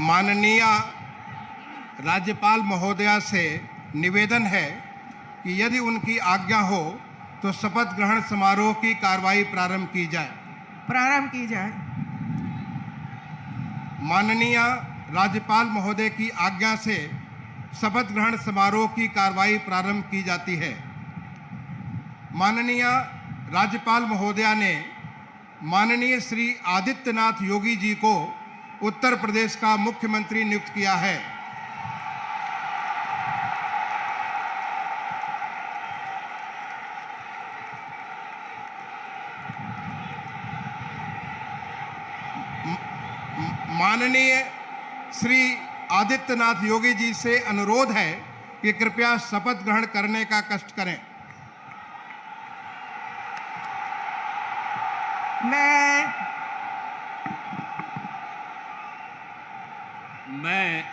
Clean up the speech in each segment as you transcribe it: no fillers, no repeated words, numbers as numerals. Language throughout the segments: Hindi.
माननीय राज्यपाल महोदया से निवेदन है कि यदि उनकी आज्ञा हो तो शपथ ग्रहण समारोह की कार्रवाई प्रारंभ की जाए। माननीय राज्यपाल महोदय की आज्ञा से शपथ ग्रहण समारोह की कार्रवाई प्रारंभ की जाती है। माननीय राज्यपाल महोदया ने माननीय श्री आदित्यनाथ योगी जी को उत्तर प्रदेश का मुख्यमंत्री नियुक्त किया है। माननीय श्री आदित्यनाथ योगी जी से अनुरोध है कि कृपया शपथ ग्रहण करने का कष्ट करें। मैं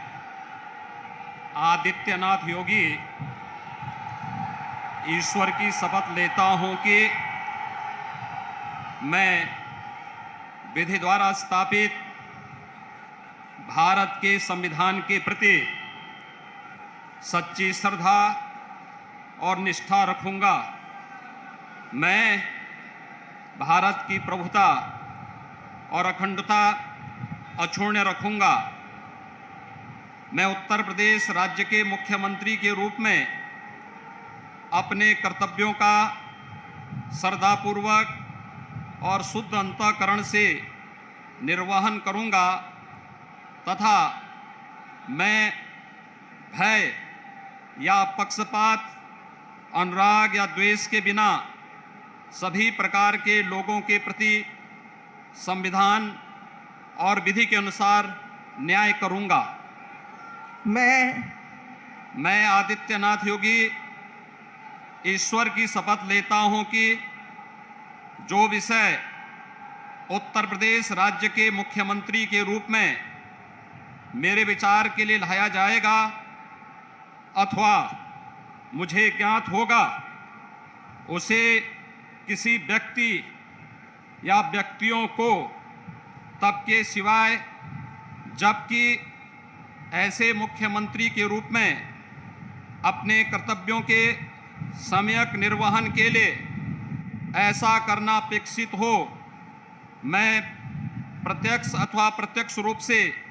आदित्यनाथ योगी ईश्वर की शपथ लेता हूं कि मैं विधि द्वारा स्थापित भारत के संविधान के प्रति सच्ची श्रद्धा और निष्ठा रखूंगा। मैं भारत की प्रभुता और अखंडता अक्षुण्ण रखूंगा। मैं उत्तर प्रदेश राज्य के मुख्यमंत्री के रूप में अपने कर्तव्यों का श्रद्धापूर्वक और शुद्ध अंतःकरण से निर्वहन करूंगा तथा मैं भय या पक्षपात, अनुराग या द्वेष के बिना सभी प्रकार के लोगों के प्रति संविधान और विधि के अनुसार न्याय करूंगा। मैं आदित्यनाथ योगी ईश्वर की शपथ लेता हूं कि जो विषय उत्तर प्रदेश राज्य के मुख्यमंत्री के रूप में मेरे विचार के लिए लाया जाएगा अथवा मुझे ज्ञात होगा, उसे किसी व्यक्ति या व्यक्तियों को तब के सिवाय जबकि ऐसे मुख्यमंत्री के रूप में अपने कर्तव्यों के सम्यक निर्वहन के लिए ऐसा करना अपेक्षित हो, मैं प्रत्यक्ष अथवा अप्रत्यक्ष रूप से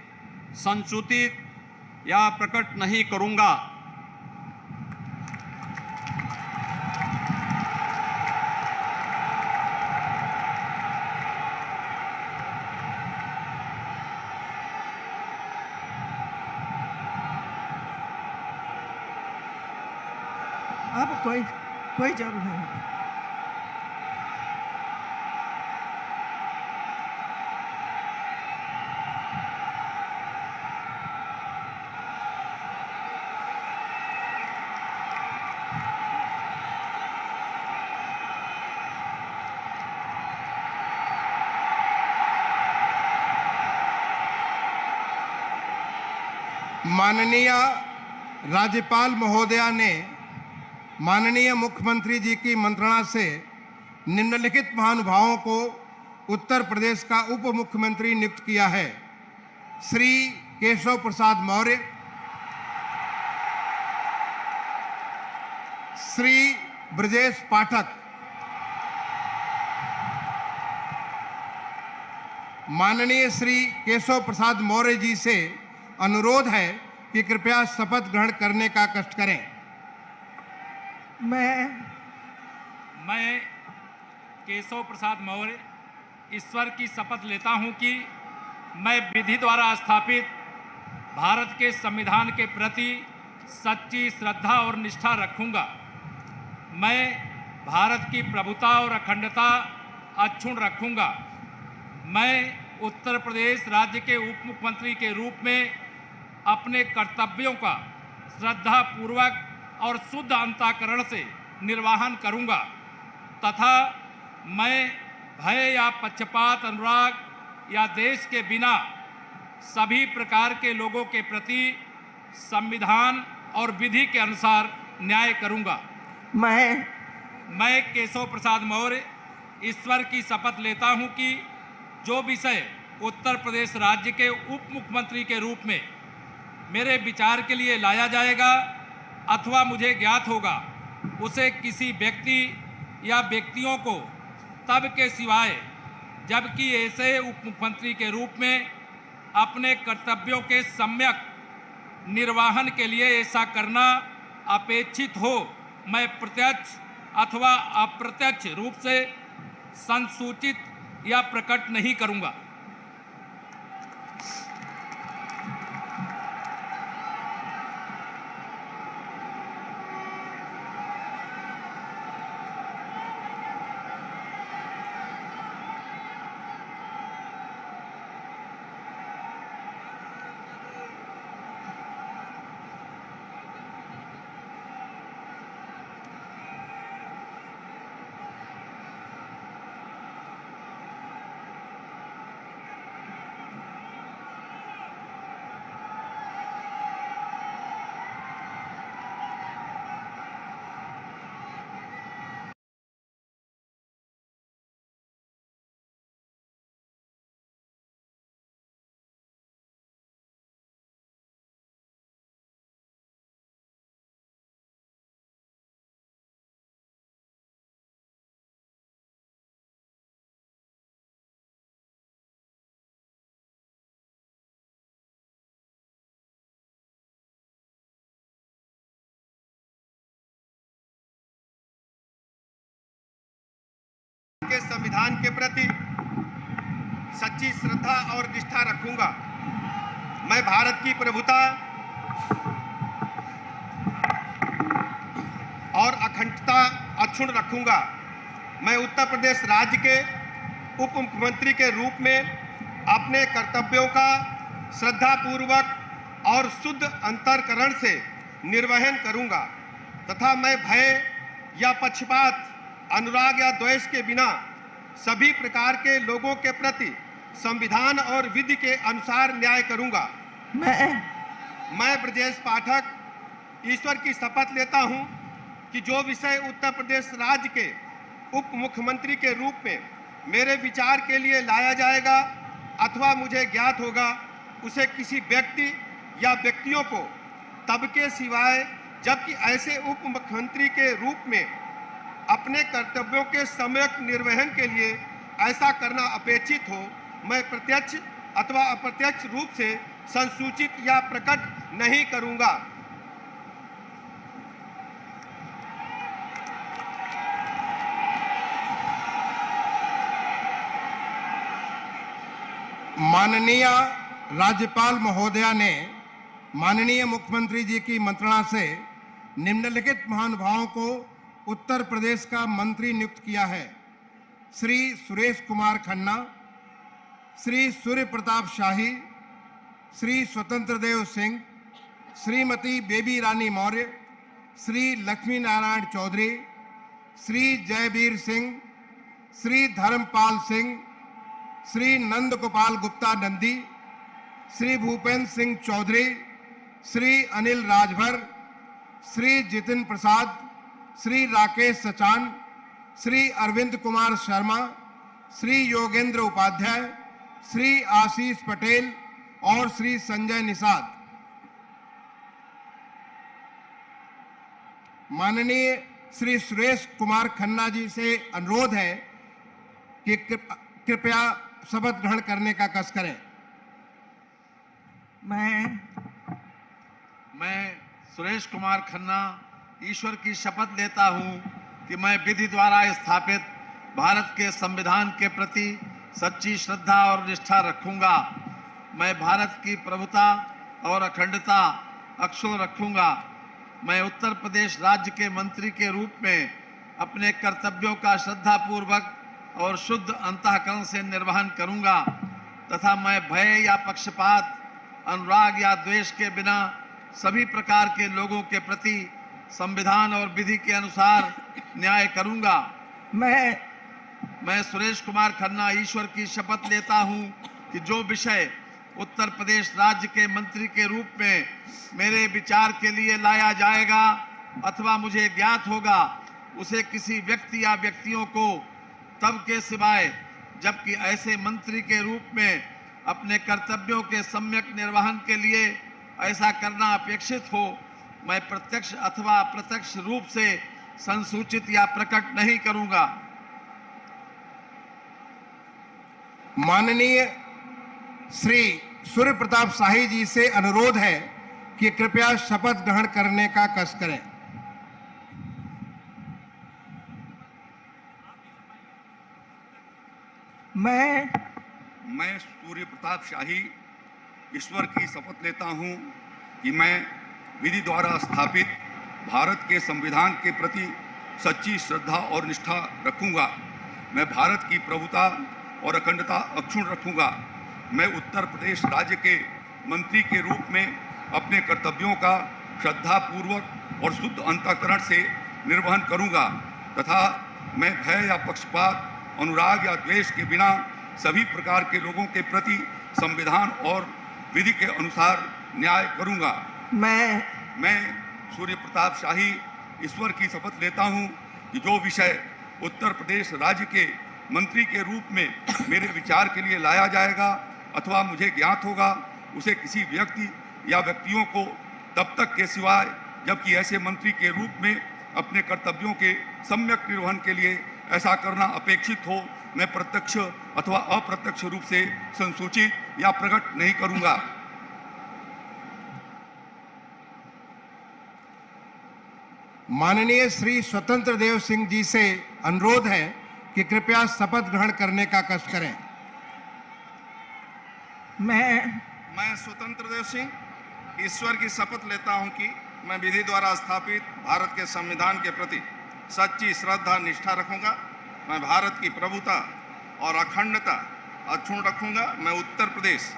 संसूचित या प्रकट नहीं करूंगा। अब कोई जरूरत नहीं। माननीय राज्यपाल महोदया ने माननीय मुख्यमंत्री जी की मंत्रणा से निम्नलिखित महानुभावों को उत्तर प्रदेश का उप मुख्यमंत्री नियुक्त किया है। श्री केशव प्रसाद मौर्य, श्री ब्रजेश पाठक। माननीय श्री केशव प्रसाद मौर्य जी से अनुरोध है कि कृपया शपथ ग्रहण करने का कष्ट करें। मैं केशव प्रसाद मौर्य ईश्वर की शपथ लेता हूं कि मैं विधि द्वारा स्थापित भारत के संविधान के प्रति सच्ची श्रद्धा और निष्ठा रखूंगा। मैं भारत की प्रभुता और अखंडता अक्षुण्ण रखूंगा। मैं उत्तर प्रदेश राज्य के उप मुख्यमंत्री के रूप में अपने कर्तव्यों का श्रद्धापूर्वक और शुद्ध अंतःकरण से निर्वहन करूंगा तथा मैं भय या पक्षपात, अनुराग या देश के बिना सभी प्रकार के लोगों के प्रति संविधान और विधि के अनुसार न्याय करूंगा। मैं केशव प्रसाद मौर्य ईश्वर की शपथ लेता हूं कि जो विषय उत्तर प्रदेश राज्य के उप मुख्यमंत्री के रूप में मेरे विचार के लिए लाया जाएगा अथवा मुझे ज्ञात होगा उसे किसी व्यक्ति या व्यक्तियों को तब के सिवाय जबकि ऐसे उप मुख्यमंत्री के रूप में अपने कर्तव्यों के सम्यक निर्वहन के लिए ऐसा करना अपेक्षित हो मैं प्रत्यक्ष अथवा अप्रत्यक्ष रूप से संसूचित या प्रकट नहीं करूंगा। के संविधान के प्रति सच्ची श्रद्धा और निष्ठा रखूंगा। मैं भारत की प्रभुता और अखंडता अक्षुण्ण रखूंगा। मैं उत्तर प्रदेश राज्य के उप मुख्यमंत्री के रूप में अपने कर्तव्यों का श्रद्धापूर्वक और शुद्ध अंतःकरण से निर्वहन करूंगा तथा मैं भय या पक्षपात, अनुराग या द्वेष के बिना सभी प्रकार के लोगों के प्रति संविधान और विधि के अनुसार न्याय करूंगा। मैं ब्रजेश पाठक ईश्वर की शपथ लेता हूं कि जो विषय उत्तर प्रदेश राज्य के उप मुख्यमंत्री के रूप में मेरे विचार के लिए लाया जाएगा अथवा मुझे ज्ञात होगा उसे किसी व्यक्ति या व्यक्तियों को तब के सिवाय जबकि ऐसे उप मुख्यमंत्री के रूप में अपने कर्तव्यों के सम्यक निर्वहन के लिए ऐसा करना अपेक्षित हो मैं प्रत्यक्ष अथवा अप्रत्यक्ष रूप से संसूचित या प्रकट नहीं करूंगा। माननीय राज्यपाल महोदया ने माननीय मुख्यमंत्री जी की मंत्रणा से निम्नलिखित महानुभावों को उत्तर प्रदेश का मंत्री नियुक्त किया है। श्री सुरेश कुमार खन्ना, श्री सूर्य प्रताप शाही, श्री स्वतंत्र देव सिंह, श्रीमती बेबी रानी मौर्य, श्री लक्ष्मी नारायण चौधरी, श्री जयवीर सिंह, श्री धर्मपाल सिंह, श्री नंद गोपाल गुप्ता नंदी, श्री भूपेंद्र सिंह चौधरी, श्री अनिल राजभर, श्री जितिन प्रसाद, श्री राकेश सचान, श्री अरविंद कुमार शर्मा, श्री योगेंद्र उपाध्याय, श्री आशीष पटेल और श्री संजय निषाद। माननीय श्री सुरेश कुमार खन्ना जी से अनुरोध है कि कृपया शपथ ग्रहण करने का कस करें। मैं सुरेश कुमार खन्ना ईश्वर की शपथ लेता हूं कि मैं विधि द्वारा स्थापित भारत के संविधान के प्रति सच्ची श्रद्धा और निष्ठा रखूंगा। मैं भारत की प्रभुता और अखंडता अक्षुण्ण रखूंगा। मैं उत्तर प्रदेश राज्य के मंत्री के रूप में अपने कर्तव्यों का श्रद्धापूर्वक और शुद्ध अंतःकरण से निर्वहन करूंगा तथा मैं भय या पक्षपात, अनुराग या द्वेष के बिना सभी प्रकार के लोगों के प्रति संविधान और विधि के अनुसार न्याय करूंगा। मैं सुरेश कुमार खन्ना ईश्वर की शपथ लेता हूं कि जो विषय उत्तर प्रदेश राज्य के मंत्री के रूप में मेरे विचार के लिए लाया जाएगा अथवा मुझे ज्ञात होगा उसे किसी व्यक्ति या व्यक्तियों को तब के सिवाय जबकि ऐसे मंत्री के रूप में अपने कर्तव्यों के सम्यक निर्वहन के लिए ऐसा करना अपेक्षित हो, मैं प्रत्यक्ष अथवा अप्रत्यक्ष रूप से संसूचित या प्रकट नहीं करूंगा। माननीय श्री सूर्य प्रताप शाही जी से अनुरोध है कि कृपया शपथ ग्रहण करने का कष्ट करें। मैं सूर्य प्रताप शाही ईश्वर की शपथ लेता हूं कि मैं विधि द्वारा स्थापित भारत के संविधान के प्रति सच्ची श्रद्धा और निष्ठा रखूंगा। मैं भारत की प्रभुता और अखंडता अक्षुण्ण रखूंगा। मैं उत्तर प्रदेश राज्य के मंत्री के रूप में अपने कर्तव्यों का श्रद्धापूर्वक और शुद्ध अंतःकरण से निर्वहन करूंगा तथा मैं भय या पक्षपात, अनुराग या द्वेष के बिना सभी प्रकार के लोगों के प्रति संविधान और विधि के अनुसार न्याय करूंगा। मैं सूर्य प्रताप शाही ईश्वर की शपथ लेता हूं कि जो विषय उत्तर प्रदेश राज्य के मंत्री के रूप में मेरे विचार के लिए लाया जाएगा अथवा मुझे ज्ञात होगा, उसे किसी व्यक्ति या व्यक्तियों को तब तक के सिवाय जबकि ऐसे मंत्री के रूप में अपने कर्तव्यों के सम्यक निर्वहन के लिए ऐसा करना अपेक्षित हो, मैं प्रत्यक्ष अथवा अप्रत्यक्ष रूप से संसूचित या प्रकट नहीं करूंगा। माननीय श्री स्वतंत्र देव सिंह जी से अनुरोध है कि कृपया शपथ ग्रहण करने का कष्ट करें। मैं स्वतंत्र देव सिंह ईश्वर की शपथ लेता हूं कि मैं विधि द्वारा स्थापित भारत के संविधान के प्रति सच्ची श्रद्धा निष्ठा रखूंगा। मैं भारत की प्रभुता और अखंडता अक्षुण्ण रखूंगा। मैं उत्तर प्रदेश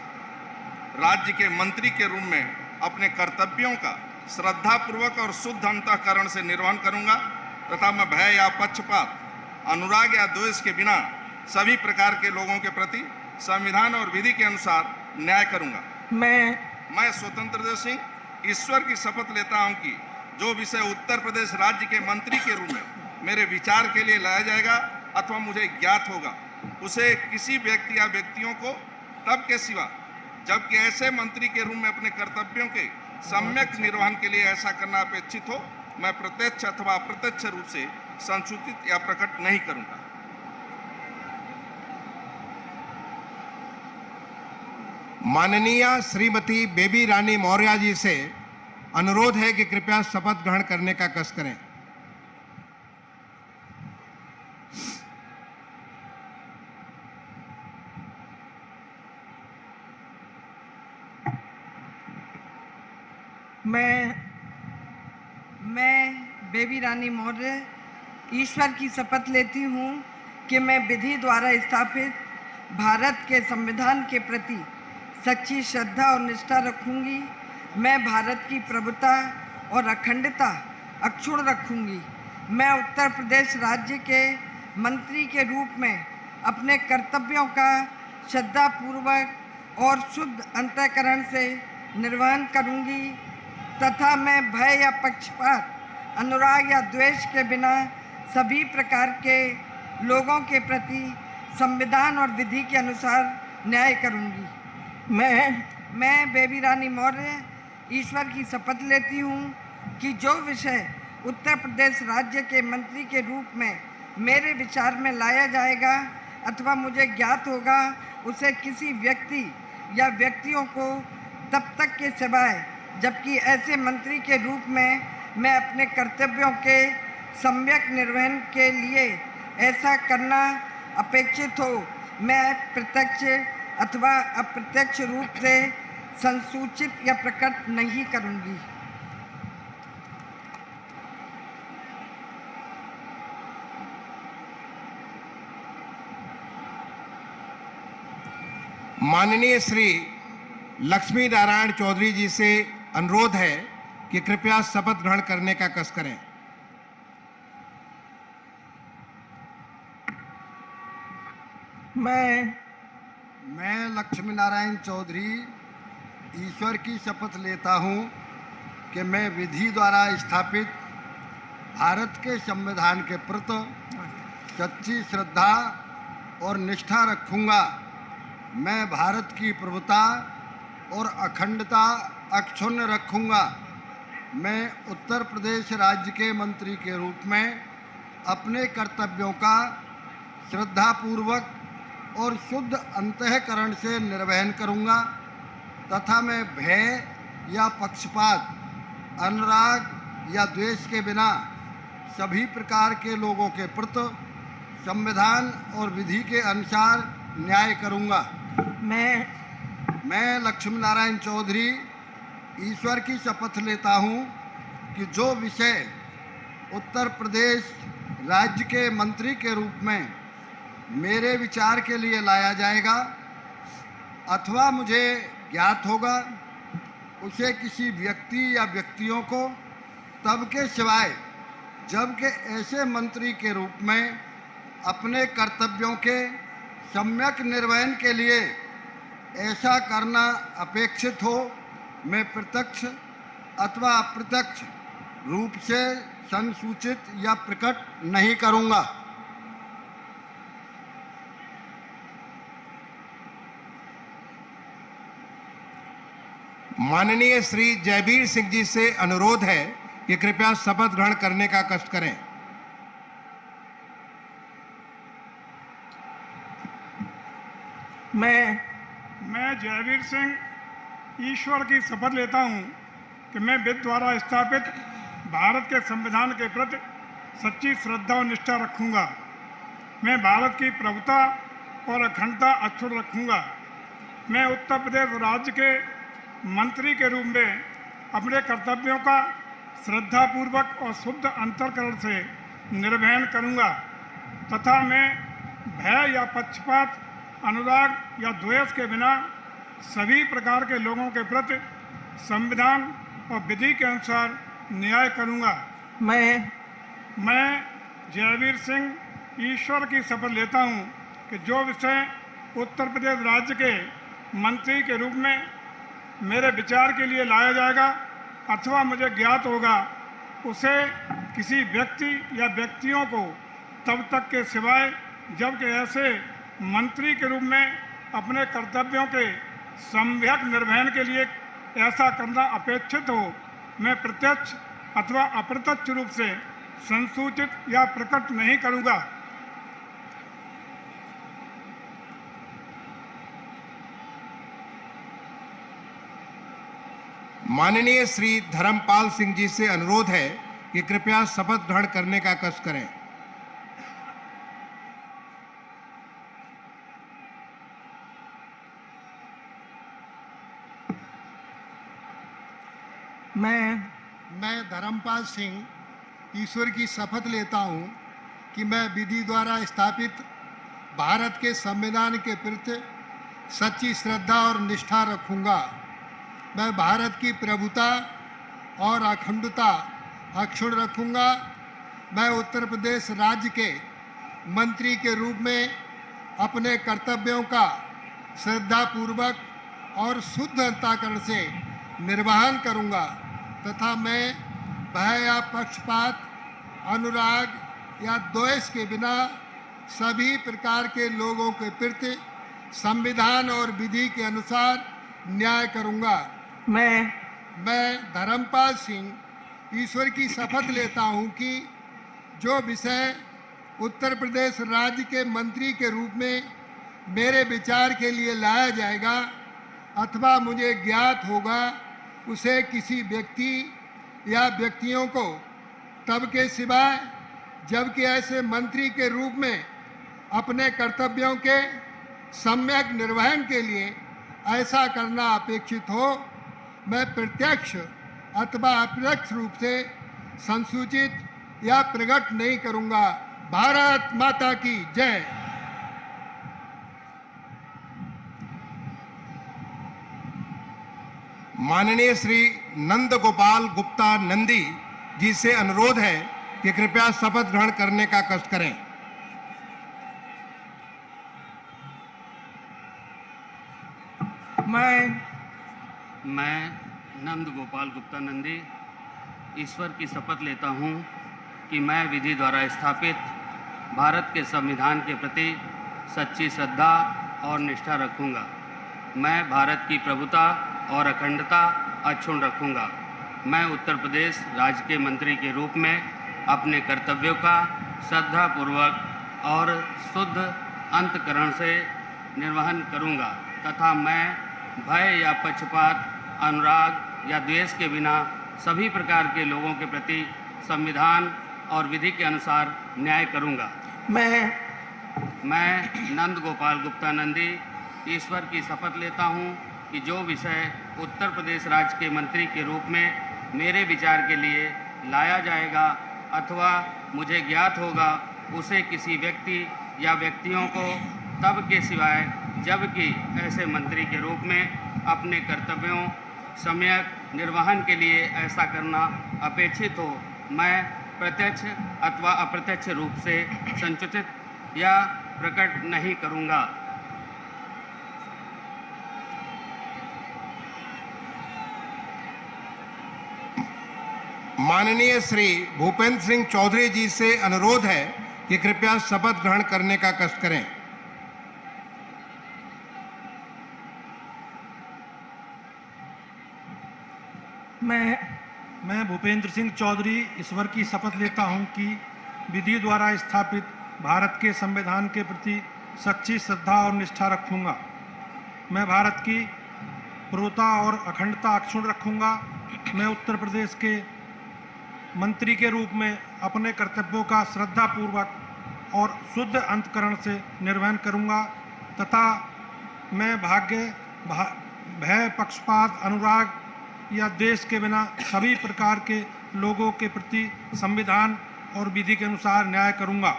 राज्य के मंत्री के रूप में अपने कर्तव्यों का श्रद्धापूर्वक और शुद्ध अंतःकरण से निर्वहन करूंगा तथा मैं भय या पक्षपात, अनुराग या द्वेष के बिना सभी प्रकार के लोगों के प्रति संविधान और विधि के अनुसार न्याय करूंगा। मैं स्वतंत्र देव सिंह ईश्वर की शपथ लेता हूं कि जो विषय उत्तर प्रदेश राज्य के मंत्री के रूप में मेरे विचार के लिए लाया जाएगा अथवा मुझे ज्ञात होगा, उसे किसी व्यक्ति या व्यक्तियों को तब के सिवा जबकि ऐसे मंत्री के रूप में अपने कर्तव्यों के सम्यक निर्वहन के लिए ऐसा करना अपेक्षित हो, मैं प्रत्यक्ष अथवा अप्रत्यक्ष रूप से संसूचित या प्रकट नहीं करूंगा। माननीय श्रीमती बेबी रानी मौर्य जी से अनुरोध है कि कृपया शपथ ग्रहण करने का कष्ट करें। मैं बेबी रानी मौर्य ईश्वर की शपथ लेती हूँ कि मैं विधि द्वारा स्थापित भारत के संविधान के प्रति सच्ची श्रद्धा और निष्ठा रखूंगी। मैं भारत की प्रभुता और अखंडता अक्षुण्ण रखूंगी। मैं उत्तर प्रदेश राज्य के मंत्री के रूप में अपने कर्तव्यों का श्रद्धापूर्वक और शुद्ध अंतःकरण से निर्वहन करूंगी तथा मैं भय या पक्षपात, अनुराग या द्वेष के बिना सभी प्रकार के लोगों के प्रति संविधान और विधि के अनुसार न्याय करूंगी। मैं बेबी रानी मौर्य ईश्वर की शपथ लेती हूँ कि जो विषय उत्तर प्रदेश राज्य के मंत्री के रूप में मेरे विचार में लाया जाएगा अथवा मुझे ज्ञात होगा, उसे किसी व्यक्ति या व्यक्तियों को तब तक के सिवाय जबकि ऐसे मंत्री के रूप में मैं अपने कर्तव्यों के सम्यक निर्वहन के लिए ऐसा करना अपेक्षित हो, मैं प्रत्यक्ष अथवा अप्रत्यक्ष रूप से संसूचित या प्रकट नहीं करूंगी। माननीय श्री लक्ष्मी नारायण चौधरी जी से अनुरोध है कि कृपया शपथ ग्रहण करने का कष्ट करें। मैं लक्ष्मी नारायण चौधरी ईश्वर की शपथ लेता हूं कि मैं विधि द्वारा स्थापित भारत के संविधान के प्रति सच्ची श्रद्धा और निष्ठा रखूंगा मैं भारत की प्रभुता और अखंडता अक्षुण्ण रखूंगा। मैं उत्तर प्रदेश राज्य के मंत्री के रूप में अपने कर्तव्यों का श्रद्धापूर्वक और शुद्ध अंतःकरण से निर्वहन करूंगा तथा मैं भय या पक्षपात, अनुराग या द्वेष के बिना सभी प्रकार के लोगों के प्रति संविधान और विधि के अनुसार न्याय करूंगा। मैं लक्ष्मी नारायण चौधरी ईश्वर की शपथ लेता हूं कि जो विषय उत्तर प्रदेश राज्य के मंत्री के रूप में मेरे विचार के लिए लाया जाएगा अथवा मुझे ज्ञात होगा, उसे किसी व्यक्ति या व्यक्तियों को तब के सिवाय जबकि ऐसे मंत्री के रूप में अपने कर्तव्यों के सम्यक निर्वहन के लिए ऐसा करना अपेक्षित हो, मैं प्रत्यक्ष अथवा अप्रत्यक्ष रूप से संसूचित या प्रकट नहीं करूंगा। माननीय श्री जयवीर सिंह जी से अनुरोध है कि कृपया शपथ ग्रहण करने का कष्ट करें। मैं जयवीर सिंह ईश्वर की शपथ लेता हूं कि मैं विधि द्वारा स्थापित भारत के संविधान के प्रति सच्ची श्रद्धा और निष्ठा रखूंगा। मैं भारत की प्रभुता और अखंडता अक्षुण्ण रखूंगा। मैं उत्तर प्रदेश राज्य के मंत्री के रूप में अपने कर्तव्यों का श्रद्धापूर्वक और शुद्ध अंतःकरण से निर्वहन करूंगा तथा मैं भय या पक्षपात, अनुराग या द्वेष के बिना सभी प्रकार के लोगों के प्रति संविधान और विधि के अनुसार न्याय करूंगा। मैं जयवीर सिंह ईश्वर की शपथ लेता हूं कि जो विषय उत्तर प्रदेश राज्य के मंत्री के रूप में मेरे विचार के लिए लाया जाएगा अथवा मुझे ज्ञात होगा, उसे किसी व्यक्ति या व्यक्तियों को तब तक के सिवाय जबकि ऐसे मंत्री के रूप में अपने कर्तव्यों के सम्यक निर्वहन के लिए ऐसा करना अपेक्षित हो, मैं प्रत्यक्ष अथवा अप्रत्यक्ष रूप से संसूचित या प्रकट नहीं करूंगा। माननीय श्री धर्मपाल सिंह जी से अनुरोध है कि कृपया शपथ ग्रहण करने का कष्ट करें। मैं धर्मपाल सिंह ईश्वर की शपथ लेता हूं कि मैं विधि द्वारा स्थापित भारत के संविधान के प्रति सच्ची श्रद्धा और निष्ठा रखूंगा। मैं भारत की प्रभुता और अखंडता अक्षुण्ण रखूंगा। मैं उत्तर प्रदेश राज्य के मंत्री के रूप में अपने कर्तव्यों का श्रद्धापूर्वक और शुद्ध अंतःकरण से निर्वहन करूंगा तथा मैं भय या पक्षपात, अनुराग या द्वेष के बिना सभी प्रकार के लोगों के प्रति संविधान और विधि के अनुसार न्याय करूंगा। मैं धर्मपाल सिंह ईश्वर की शपथ लेता हूं कि जो विषय उत्तर प्रदेश राज्य के मंत्री के रूप में मेरे विचार के लिए लाया जाएगा अथवा मुझे ज्ञात होगा, उसे किसी व्यक्ति या व्यक्तियों को तब के सिवाय जबकि ऐसे मंत्री के रूप में अपने कर्तव्यों के सम्यक निर्वहन के लिए ऐसा करना अपेक्षित हो, मैं प्रत्यक्ष अथवा अप्रत्यक्ष रूप से संसूचित या प्रकट नहीं करूंगा। भारत माता की जय। माननीय श्री नंद गोपाल गुप्ता नंदी जी से अनुरोध है कि कृपया शपथ ग्रहण करने का कष्ट करें। मैं नंद गोपाल गुप्ता नंदी ईश्वर की शपथ लेता हूं कि मैं विधि द्वारा स्थापित भारत के संविधान के प्रति सच्ची श्रद्धा और निष्ठा रखूंगा। मैं भारत की प्रभुता और अखंडता अक्षुण्ण रखूंगा। मैं उत्तर प्रदेश राज्य के मंत्री के रूप में अपने कर्तव्यों का श्रद्धापूर्वक और शुद्ध अंतःकरण से निर्वहन करूंगा तथा मैं भय या पक्षपात, अनुराग या द्वेष के बिना सभी प्रकार के लोगों के प्रति संविधान और विधि के अनुसार न्याय करूंगा। मैं नंद गोपाल गुप्ता नंदी ईश्वर की शपथ लेता हूं कि जो विषय उत्तर प्रदेश राज्य के मंत्री के रूप में मेरे विचार के लिए लाया जाएगा अथवा मुझे ज्ञात होगा, उसे किसी व्यक्ति या व्यक्तियों को तब के सिवाय जबकि ऐसे मंत्री के रूप में अपने कर्तव्यों सम्यक निर्वहन के लिए ऐसा करना अपेक्षित हो, मैं प्रत्यक्ष अथवा अप्रत्यक्ष रूप से संसूचित या प्रकट नहीं करूंगा। माननीय श्री भूपेंद्र सिंह चौधरी जी से अनुरोध है कि कृपया शपथ ग्रहण करने का कष्ट करें। मैं भूपेंद्र सिंह चौधरी ईश्वर की शपथ लेता हूं कि विधि द्वारा स्थापित भारत के संविधान के प्रति सच्ची श्रद्धा और निष्ठा रखूंगा। मैं भारत की प्रभुता और अखंडता अक्षुण्ण रखूंगा। मैं उत्तर प्रदेश के मंत्री के रूप में अपने कर्तव्यों का श्रद्धापूर्वक और शुद्ध अंतःकरण से निर्वहन करूंगा तथा मैं भय, पक्षपात, अनुराग या देश के बिना सभी प्रकार के लोगों के प्रति संविधान और विधि के अनुसार न्याय करूंगा।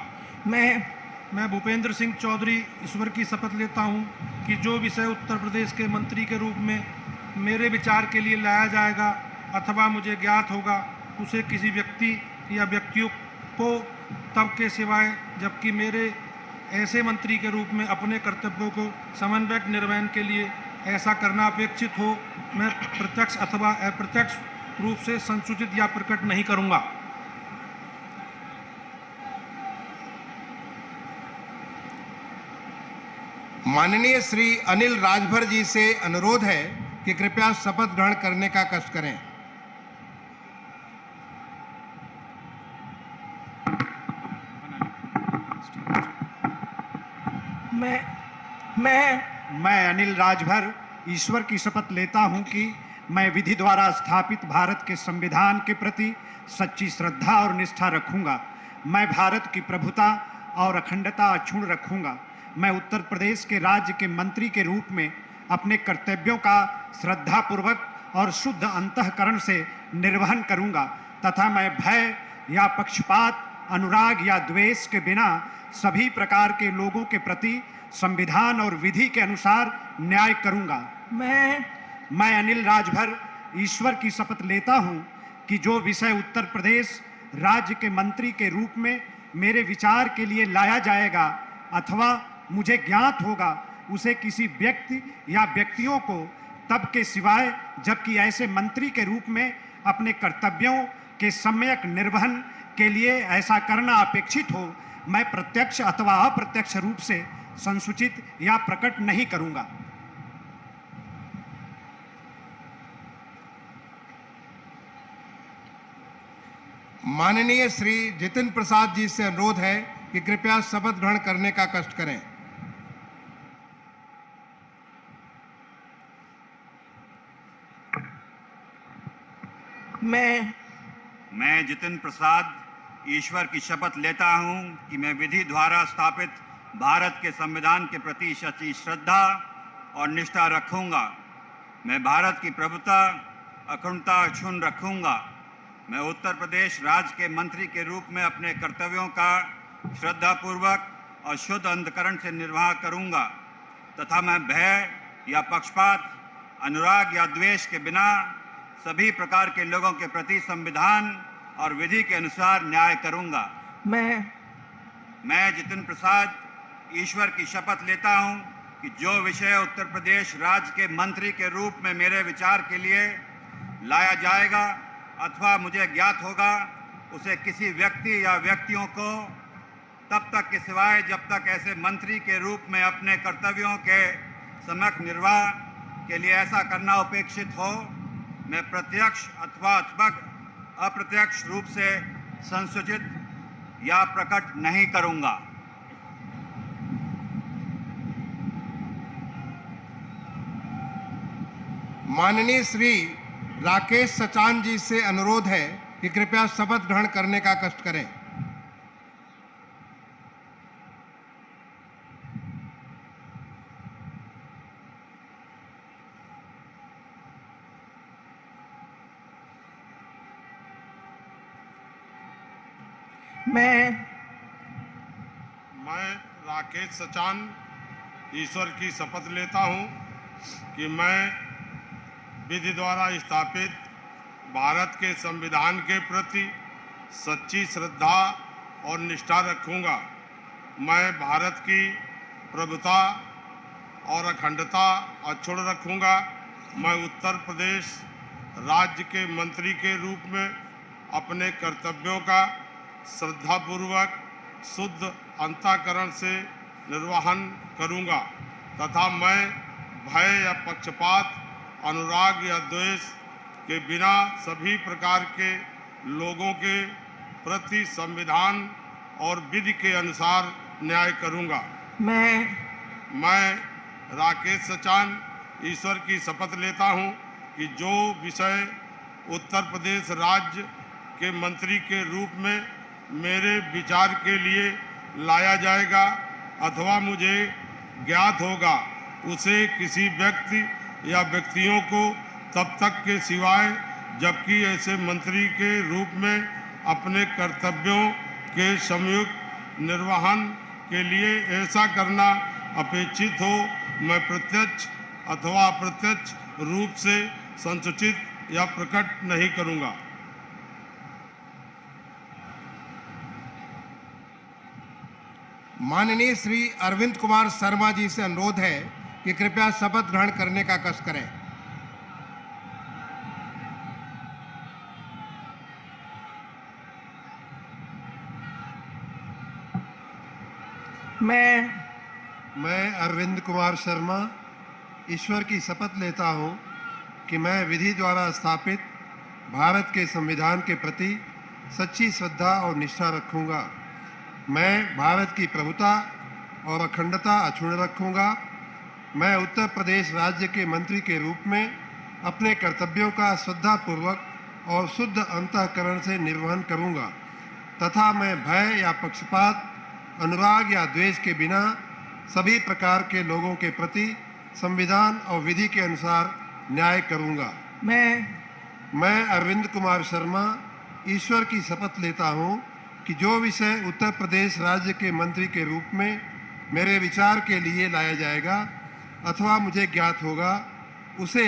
मैं भूपेंद्र सिंह चौधरी ईश्वर की शपथ लेता हूं कि जो विषय उत्तर प्रदेश के मंत्री के रूप में मेरे विचार के लिए लाया जाएगा अथवा मुझे ज्ञात होगा, उसे किसी व्यक्ति या व्यक्तियों को तब के सिवाय जबकि मेरे ऐसे मंत्री के रूप में अपने कर्तव्यों को समन्वयक निर्वहन के लिए ऐसा करना अपेक्षित हो, मैं प्रत्यक्ष अथवा अप्रत्यक्ष रूप से संसूचित या प्रकट नहीं करूंगा। माननीय श्री अनिल राजभर जी से अनुरोध है कि कृपया शपथ ग्रहण करने का कष्ट करें। मैं अनिल राजभर ईश्वर की शपथ लेता हूं कि मैं विधि द्वारा स्थापित भारत के संविधान के प्रति सच्ची श्रद्धा और निष्ठा रखूंगा। मैं भारत की प्रभुता और अखंडता अक्षुण्ण रखूंगा। मैं उत्तर प्रदेश के राज्य के मंत्री के रूप में अपने कर्तव्यों का श्रद्धापूर्वक और शुद्ध अंतःकरण से निर्वहन करूंगा तथा मैं भय या पक्षपात, अनुराग या द्वेष के बिना सभी प्रकार के लोगों के प्रति संविधान और विधि के अनुसार न्याय करूंगा। मैं अनिल राजभर ईश्वर की शपथ लेता हूं कि जो विषय उत्तर प्रदेश राज्य के मंत्री के रूप में मेरे विचार के लिए लाया जाएगा अथवा मुझे ज्ञात होगा, उसे किसी व्यक्ति या व्यक्तियों को तब के सिवाय जबकि ऐसे मंत्री के रूप में अपने कर्तव्यों के सम्यक निर्वहन के लिए ऐसा करना अपेक्षित हो, मैं प्रत्यक्ष अथवा अप्रत्यक्ष रूप से संसूचित या प्रकट नहीं करूंगा। माननीय श्री जितिन प्रसाद जी से अनुरोध है कि कृपया शपथ ग्रहण करने का कष्ट करें। मैं जितिन प्रसाद ईश्वर की शपथ लेता हूं कि मैं विधि द्वारा स्थापित भारत के संविधान के प्रति सच्ची श्रद्धा और निष्ठा रखूंगा। मैं भारत की प्रभुता, अखंडता अक्षुण्ण रखूंगा। मैं उत्तर प्रदेश राज्य के मंत्री के रूप में अपने कर्तव्यों का श्रद्धापूर्वक और शुद्ध अंतःकरण से निर्वाह करूंगा तथा मैं भय या पक्षपात, अनुराग या द्वेष के बिना सभी प्रकार के लोगों के प्रति संविधान और विधि के अनुसार न्याय करूंगा। मैं जितिन प्रसाद ईश्वर की शपथ लेता हूं कि जो विषय उत्तर प्रदेश राज्य के मंत्री के रूप में मेरे विचार के लिए लाया जाएगा अथवा मुझे ज्ञात होगा, उसे किसी व्यक्ति या व्यक्तियों को तब तक के सिवाय जब तक ऐसे मंत्री के रूप में अपने कर्तव्यों के सम्यक निर्वाह के लिए ऐसा करना अपेक्षित हो, मैं प्रत्यक्ष अथवा अप्रत्यक्ष रूप से संसूचित या प्रकट नहीं करूंगा। माननीय श्री राकेश सचान जी से अनुरोध है कि कृपया शपथ ग्रहण करने का कष्ट करें। मैं राकेश सचान ईश्वर की शपथ लेता हूं कि मैं विधि द्वारा स्थापित भारत के संविधान के प्रति सच्ची श्रद्धा और निष्ठा रखूंगा। मैं भारत की प्रभुता और अखंडता अक्षुण्ण रखूंगा। मैं उत्तर प्रदेश राज्य के मंत्री के रूप में अपने कर्तव्यों का श्रद्धापूर्वक शुद्ध अंतःकरण से निर्वहन करूंगा तथा मैं भय या पक्षपात, अनुराग या द्वेष के बिना सभी प्रकार के लोगों के प्रति संविधान और विधि के अनुसार न्याय करूंगा। मैं राकेश सचान ईश्वर की शपथ लेता हूं कि जो विषय उत्तर प्रदेश राज्य के मंत्री के रूप में मेरे विचार के लिए लाया जाएगा अथवा मुझे ज्ञात होगा, उसे किसी व्यक्ति या व्यक्तियों को तब तक के सिवाय जबकि ऐसे मंत्री के रूप में अपने कर्तव्यों के संयुक्त निर्वहन के लिए ऐसा करना अपेक्षित हो, मैं प्रत्यक्ष अथवा अप्रत्यक्ष रूप से संसूचित या प्रकट नहीं करूंगा। माननीय श्री अरविंद कुमार शर्मा जी से अनुरोध है कि कृपया शपथ ग्रहण करने का कष्ट करें। मैं अरविंद कुमार शर्मा ईश्वर की शपथ लेता हूं कि मैं विधि द्वारा स्थापित भारत के संविधान के प्रति सच्ची श्रद्धा और निष्ठा रखूंगा। मैं भारत की प्रभुता और अखंडता अक्षुण्ण रखूंगा। मैं उत्तर प्रदेश राज्य के मंत्री के रूप में अपने कर्तव्यों का श्रद्धापूर्वक और शुद्ध अंतःकरण से निर्वहन करूंगा तथा मैं भय या पक्षपात, अनुराग या द्वेष के बिना सभी प्रकार के लोगों के प्रति संविधान और विधि के अनुसार न्याय करूंगा। मैं अरविंद कुमार शर्मा ईश्वर की शपथ लेता हूं कि जो विषय उत्तर प्रदेश राज्य के मंत्री के रूप में मेरे विचार के लिए लाया जाएगा अथवा मुझे ज्ञात होगा, उसे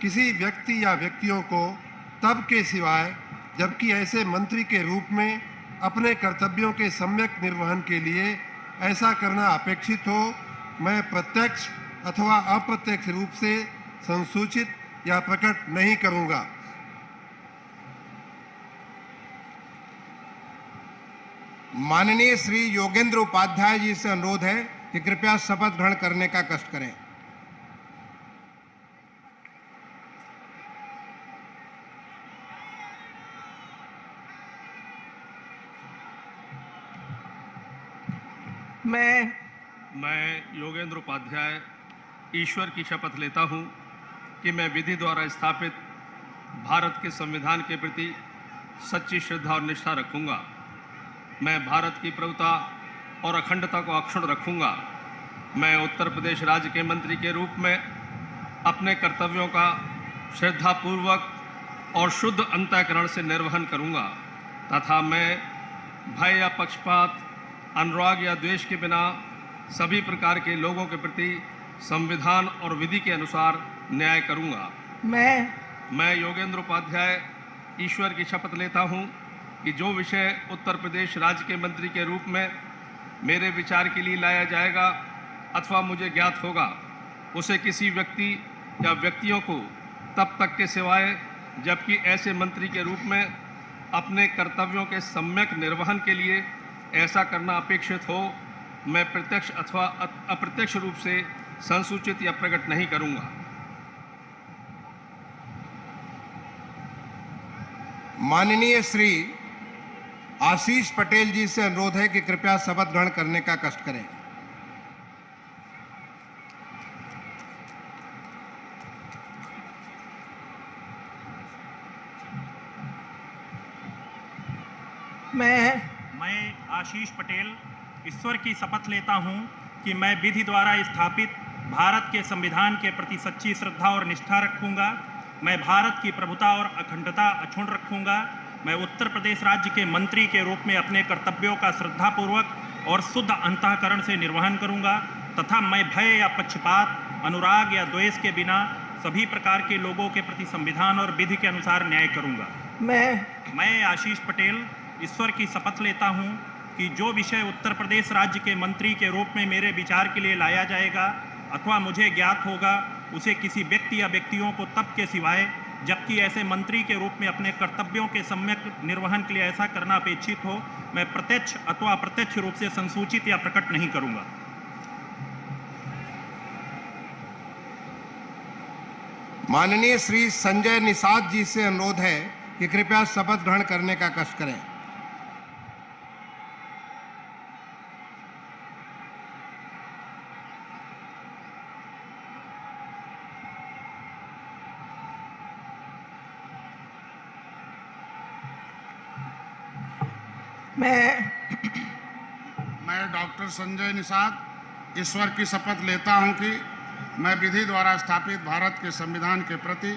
किसी व्यक्ति या व्यक्तियों को तब के सिवाय जबकि ऐसे मंत्री के रूप में अपने कर्तव्यों के सम्यक निर्वहन के लिए ऐसा करना अपेक्षित हो, मैं प्रत्यक्ष अथवा अप्रत्यक्ष रूप से संसूचित या प्रकट नहीं करूंगा। माननीय श्री योगेंद्र उपाध्याय जी से अनुरोध है कि कृपया शपथ ग्रहण करने का कष्ट करें। मैं योगेंद्र उपाध्याय ईश्वर की शपथ लेता हूं कि मैं विधि द्वारा स्थापित भारत के संविधान के प्रति सच्ची श्रद्धा और निष्ठा रखूंगा। मैं भारत की प्रभुता और अखंडता को अक्षुण्ण रखूंगा। मैं उत्तर प्रदेश राज्य के मंत्री के रूप में अपने कर्तव्यों का श्रद्धापूर्वक और शुद्ध अंतःकरण से निर्वहन करूंगा तथा मैं भय या पक्षपात, अनुराग या द्वेष के बिना सभी प्रकार के लोगों के प्रति संविधान और विधि के अनुसार न्याय करूंगा। मैं योगेंद्र उपाध्याय ईश्वर की शपथ लेता हूं कि जो विषय उत्तर प्रदेश राज्य के मंत्री के रूप में मेरे विचार के लिए लाया जाएगा अथवा मुझे ज्ञात होगा, उसे किसी व्यक्ति या व्यक्तियों को तब तक के सिवाय जबकि ऐसे मंत्री के रूप में अपने कर्तव्यों के सम्यक निर्वहन के लिए ऐसा करना अपेक्षित हो, मैं प्रत्यक्ष अथवा अप्रत्यक्ष रूप से संसूचित या प्रकट नहीं करूंगा। माननीय श्री आशीष पटेल जी से अनुरोध है कि कृपया शपथ ग्रहण करने का कष्ट करें। मैं आशीष पटेल ईश्वर की शपथ लेता हूं कि मैं विधि द्वारा स्थापित भारत के संविधान के प्रति सच्ची श्रद्धा और निष्ठा रखूंगा। मैं भारत की प्रभुता और अखंडता अक्षुण्ण रखूंगा। मैं उत्तर प्रदेश राज्य के मंत्री के रूप में अपने कर्तव्यों का श्रद्धापूर्वक और शुद्ध अंतःकरण से निर्वहन करूंगा तथा मैं भय या पक्षपात, अनुराग या द्वेष के बिना सभी प्रकार के लोगों के प्रति संविधान और विधि के अनुसार न्याय करूंगा। मैं आशीष पटेल ईश्वर की शपथ लेता हूं कि जो विषय उत्तर प्रदेश राज्य के मंत्री के रूप में मेरे विचार के लिए लाया जाएगा अथवा मुझे ज्ञात होगा, उसे किसी व्यक्ति या व्यक्तियों को तब के सिवाय जबकि ऐसे मंत्री के रूप में अपने कर्तव्यों के सम्यक निर्वहन के लिए ऐसा करना अपेक्षित हो, मैं प्रत्यक्ष अथवा अप्रत्यक्ष रूप से संसूचित या प्रकट नहीं करूंगा। माननीय श्री संजय निषाद जी से अनुरोध है कि कृपया शपथ ग्रहण करने का कष्ट करें। मैं डॉक्टर संजय निषाद ईश्वर की शपथ लेता हूं कि मैं विधि द्वारा स्थापित भारत के संविधान के प्रति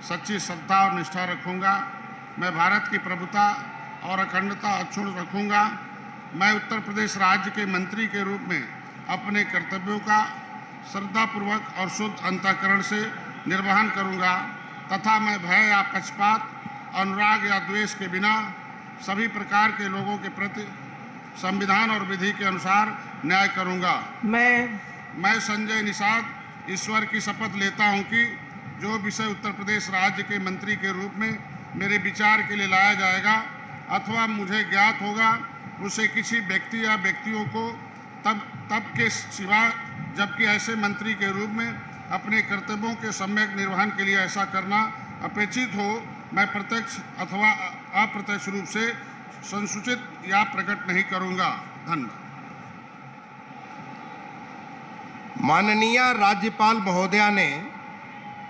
सच्ची श्रद्धा और निष्ठा रखूंगा। मैं भारत की प्रभुता और अखंडता अक्षुण्ण रखूंगा। मैं उत्तर प्रदेश राज्य के मंत्री के रूप में अपने कर्तव्यों का श्रद्धापूर्वक और शुद्ध अंतःकरण से निर्वहन करूंगा तथा मैं भय या पक्षपात, अनुराग या द्वेष के बिना सभी प्रकार के लोगों के प्रति संविधान और विधि के अनुसार न्याय करूंगा। मैं संजय निषाद ईश्वर की शपथ लेता हूं कि जो विषय उत्तर प्रदेश राज्य के मंत्री के रूप में मेरे विचार के लिए लाया जाएगा अथवा मुझे ज्ञात होगा, उसे किसी व्यक्ति या व्यक्तियों को तब के सिवा जबकि ऐसे मंत्री के रूप में अपने कर्तव्यों के सम्यक निर्वहन के लिए ऐसा करना अपेक्षित हो, मैं प्रत्यक्ष अथवा अप्रत्यक्ष रूप से संसूचित या प्रकट नहीं करूंगा। धन्यवाद। माननीय राज्यपाल महोदया ने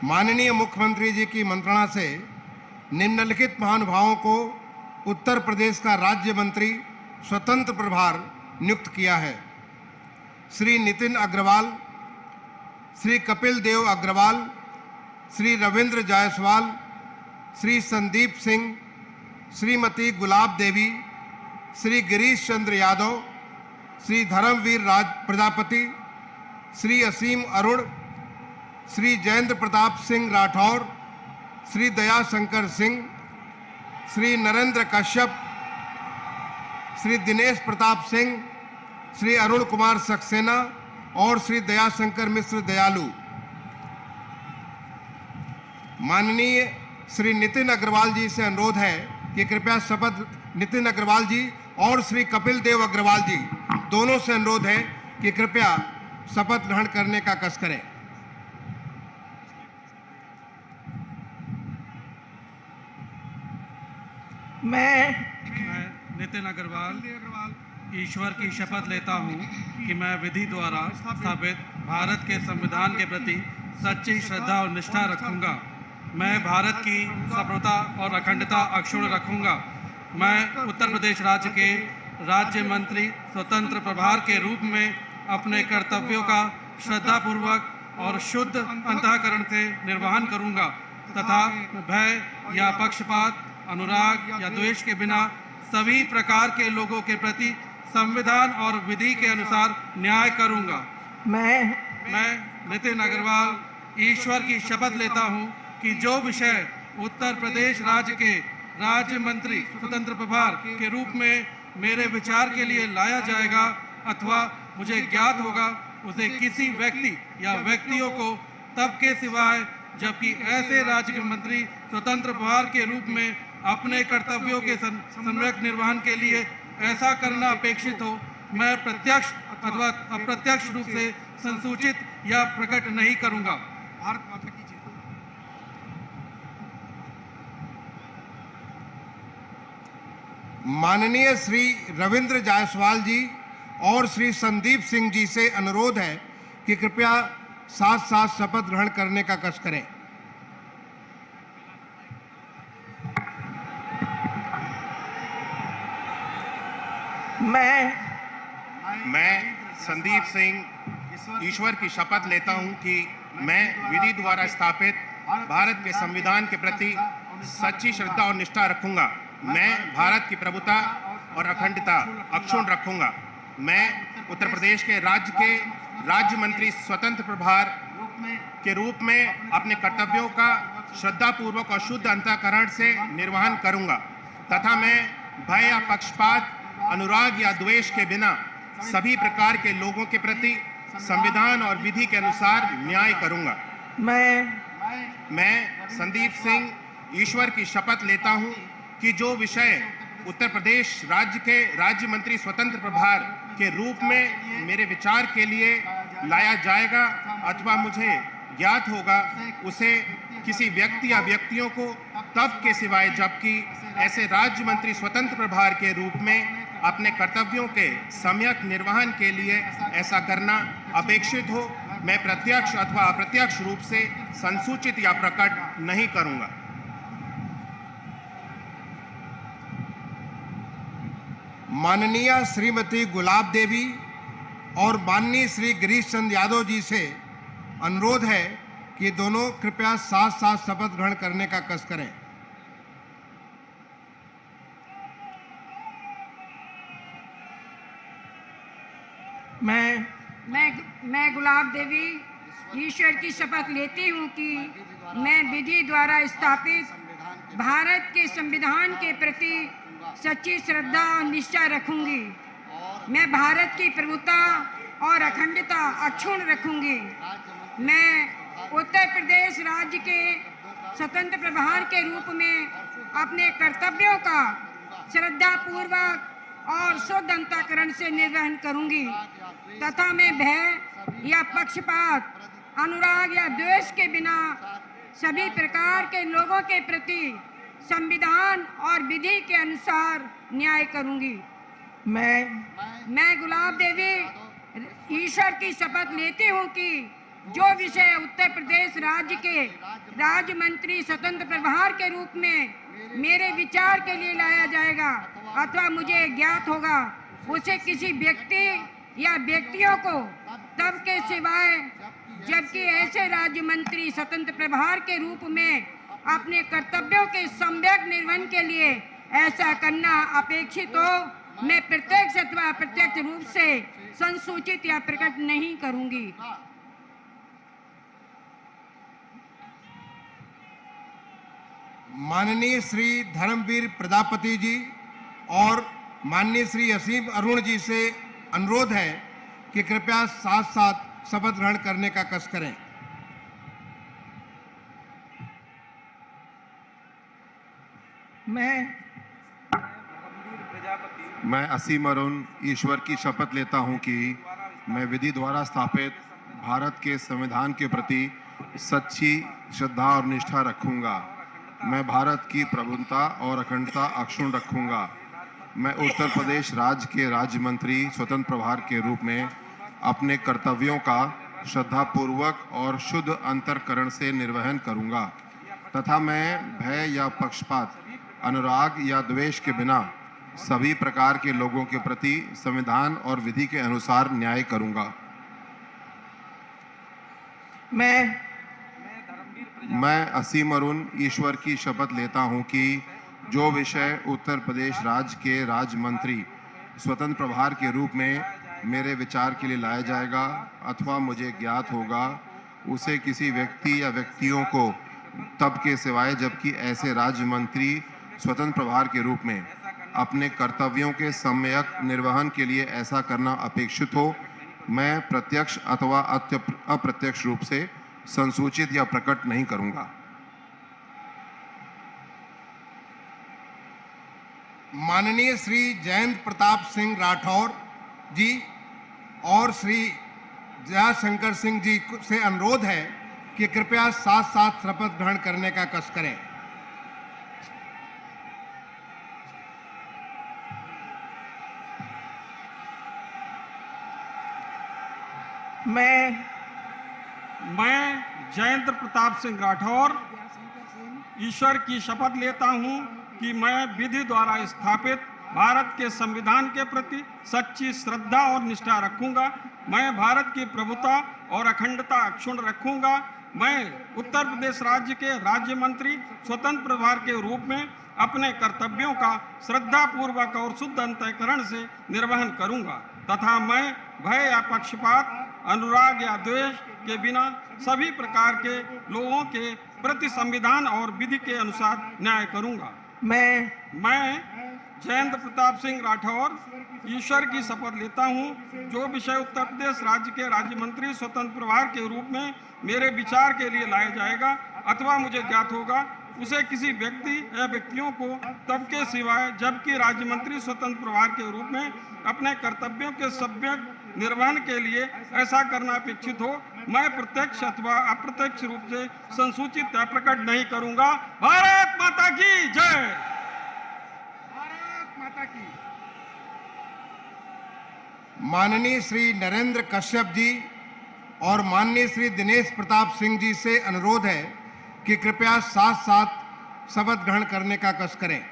माननीय मुख्यमंत्री जी की मंत्रणा से निम्नलिखित महानुभावों को उत्तर प्रदेश का राज्य मंत्री स्वतंत्र प्रभार नियुक्त किया है। श्री नितिन अग्रवाल, श्री कपिल देव अग्रवाल, श्री रविंद्र जायसवाल, श्री संदीप सिंह, श्रीमती गुलाब देवी, श्री गिरीश चंद्र यादव, श्री धर्मवीर राज प्रजापति, श्री असीम अरुण, श्री जयेंद्र प्रताप सिंह राठौर, श्री दयाशंकर सिंह, श्री नरेंद्र कश्यप, श्री दिनेश प्रताप सिंह, श्री अरुण कुमार सक्सेना और श्री दयाशंकर मिश्र दयालु। माननीय श्री नितिन अग्रवाल जी से अनुरोध है कि कृपया शपथ नितिन अग्रवाल जी और श्री कपिल देव अग्रवाल जी दोनों से अनुरोध है कि कृपया शपथ ग्रहण करने का कष्ट करें। मैं नितिन अग्रवाल ईश्वर की शपथ लेता हूं कि मैं विधि द्वारा स्थापित भारत के संविधान के प्रति सच्ची श्रद्धा और निष्ठा रखूंगा। मैं भारत की संप्रभुता और अखंडता अक्षुण्ण रखूंगा। मैं उत्तर प्रदेश राज्य के राज्य मंत्री स्वतंत्र प्रभार के रूप में अपने कर्तव्यों का श्रद्धापूर्वक और शुद्ध अंतःकरण से निर्वहन करूंगा तथा भय या पक्षपात, अनुराग या द्वेष के बिना सभी प्रकार के लोगों के प्रति संविधान और विधि के अनुसार न्याय करूंगा। मैं नितिन अग्रवाल ईश्वर की शपथ लेता हूं कि जो विषय उत्तर प्रदेश राज्य के राज्य मंत्री स्वतंत्र प्रभार के रूप में मेरे विचार के लिए लाया जाएगा अथवा मुझे ज्ञात होगा, उसे किसी व्यक्ति या व्यक्तियों को तब के सिवाय जबकि ऐसे राज्य के मंत्री स्वतंत्र प्रभार के रूप में अपने कर्तव्यों के सम्यक निर्वहन के लिए ऐसा करना अपेक्षित हो, मैं प्रत्यक्ष अथवा अप्रत्यक्ष रूप से संसूचित या प्रकट नहीं करूंगा। भारत माता की जय। माननीय श्री रविंद्र जायसवाल जी और श्री संदीप सिंह जी से अनुरोध है कि कृपया साथ साथ शपथ ग्रहण करने का कष्ट करें। मैं संदीप सिंह ईश्वर की शपथ लेता हूं कि मैं विधि द्वारा स्थापित भारत के संविधान के प्रति सच्ची श्रद्धा और निष्ठा रखूंगा। मैं भारत की प्रभुता और अखंडता अक्षुण्ण रखूंगा। मैं उत्तर प्रदेश के राज्य मंत्री स्वतंत्र प्रभार के रूप में अपने कर्तव्यों का श्रद्धापूर्वक और शुद्ध अंतःकरण से निर्वहन करूंगा तथा मैं भय या पक्षपात, अनुराग या द्वेष के बिना सभी प्रकार के लोगों के प्रति संविधान और विधि के अनुसार न्याय करूंगा। मैं संदीप सिंह ईश्वर की शपथ लेता हूं कि जो विषय उत्तर प्रदेश राज्य के राज्य मंत्री स्वतंत्र प्रभार के रूप में मेरे विचार के लिए लाया जाएगा अथवा मुझे ज्ञात होगा, उसे किसी व्यक्ति या व्यक्तियों को तब के सिवाय जबकि ऐसे राज्य मंत्री स्वतंत्र प्रभार के रूप में अपने कर्तव्यों के सम्यक निर्वहन के लिए ऐसा करना अपेक्षित हो, मैं प्रत्यक्ष अथवा अप्रत्यक्ष रूप से संसूचित या प्रकट नहीं करूंगा। माननीय श्रीमती गुलाब देवी और माननीय श्री गिरीश चंद्र यादव जी से अनुरोध है कि दोनों कृपया साथ साथ शपथ ग्रहण करने का कष्ट करें। मैं गुलाब देवी ईश्वर की शपथ लेती हूँ कि मैं विधि द्वारा स्थापित भारत के संविधान के प्रति सच्ची श्रद्धा और निष्ठा रखूंगी। मैं भारत की प्रभुता और अखंडता अक्षुण्ण रखूंगी। मैं उत्तर प्रदेश राज्य के स्वतंत्र प्रभार के रूप में अपने कर्तव्यों का श्रद्धापूर्वक और शुद्ध अंतःकरण से निर्वहन करूंगी तथा मैं भय या पक्षपात, अनुराग या द्वेष के बिना सभी प्रकार के लोगों के प्रति संविधान और विधि के अनुसार न्याय करूंगी। मैं गुलाब देवी ईश्वर की शपथ लेती हूं कि जो विषय उत्तर प्रदेश राज्य के राज्य मंत्री स्वतंत्र प्रभार के रूप में मेरे विचार के लिए लाया जाएगा अथवा मुझे ज्ञात होगा, उसे किसी व्यक्ति या व्यक्तियों को तब के सिवाय जबकि ऐसे राज्य मंत्री स्वतंत्र प्रभार के रूप में अपने कर्तव्यों के सम्यक निर्वहन के लिए ऐसा करना अपेक्षित हो, मैं प्रत्यक्ष अथवा अप्रत्यक्ष रूप से संसूचित या प्रकट नहीं करूंगी। माननीय श्री धर्मवीर प्रजापति जी और माननीय श्री असीम अरुण जी से अनुरोध है कि कृपया साथ साथ शपथ ग्रहण करने का कष्ट करें। मैं असीम अरुण ईश्वर की शपथ लेता हूं कि मैं विधि द्वारा स्थापित भारत के संविधान के प्रति सच्ची श्रद्धा और निष्ठा रखूंगा। मैं भारत की प्रभुता और अखंडता अक्षुण्ण रखूंगा। मैं उत्तर प्रदेश राज्य के राज्य मंत्री स्वतंत्र प्रभार के रूप में अपने कर्तव्यों का श्रद्धापूर्वक और शुद्ध अंतःकरण से निर्वहन करूंगा तथा मैं भय या पक्षपात, अनुराग या द्वेष के बिना सभी प्रकार के लोगों के प्रति संविधान और विधि के अनुसार न्याय करूंगा। मैं असीम अरुण ईश्वर की शपथ लेता हूं कि जो विषय उत्तर प्रदेश राज्य के राज्य मंत्री स्वतंत्र प्रभार के रूप में मेरे विचार के लिए लाया जाएगा अथवा मुझे ज्ञात होगा, उसे किसी व्यक्ति या व्यक्तियों को तब के सिवाय जबकि ऐसे राज्य मंत्री स्वतंत्र प्रभार के रूप में अपने कर्तव्यों के सम्यक निर्वहन के लिए ऐसा करना अपेक्षित हो, मैं प्रत्यक्ष अथवा अप्रत्यक्ष रूप से संसूचित या प्रकट नहीं करूंगा। माननीय श्री जयंत प्रताप सिंह राठौर जी और श्री जयाशंकर सिंह जी से अनुरोध है कि कृपया साथ साथ शपथ ग्रहण करने का कष्ट करें। मैं जयंत प्रताप सिंह राठौर ईश्वर की शपथ लेता हूं कि मैं विधि द्वारा स्थापित भारत के संविधान के प्रति सच्ची श्रद्धा और निष्ठा रखूंगा। मैं भारत की प्रभुता और अखंडता अक्षुण्ण रखूंगा। मैं उत्तर प्रदेश राज्य के राज्य मंत्री स्वतंत्र प्रभार के रूप में अपने कर्तव्यों का श्रद्धापूर्वक और शुद्ध अंतःकरण से निर्वहन करूंगा तथा मैं भय या पक्षपात, अनुराग या द्वेष के बिना सभी प्रकार के लोगों के प्रति संविधान और विधि के अनुसार न्याय करूंगा। मैं जयंत प्रताप सिंह राठौर ईश्वर की शपथ लेता हूं, जो विषय उत्तर प्रदेश राज्य के राज्य मंत्री स्वतंत्र प्रभार के रूप में मेरे विचार के लिए लाया जाएगा अथवा मुझे ज्ञात होगा, उसे किसी व्यक्ति या व्यक्तियों को तब के सिवाय जबकि राज्य मंत्री स्वतंत्र प्रभार के रूप में अपने कर्तव्यों के सम्यक निर्वहन के लिए ऐसा करना अपेक्षित हो, मैं प्रत्यक्ष अथवा अप्रत्यक्ष रूप से संसूचित या प्रकट नहीं करूंगा। भारत माता की जय। भारत माता की। माननीय श्री नरेंद्र कश्यप जी और माननीय श्री दिनेश प्रताप सिंह जी से अनुरोध है कि कृपया साथ साथ शपथ ग्रहण करने का कष्ट करें।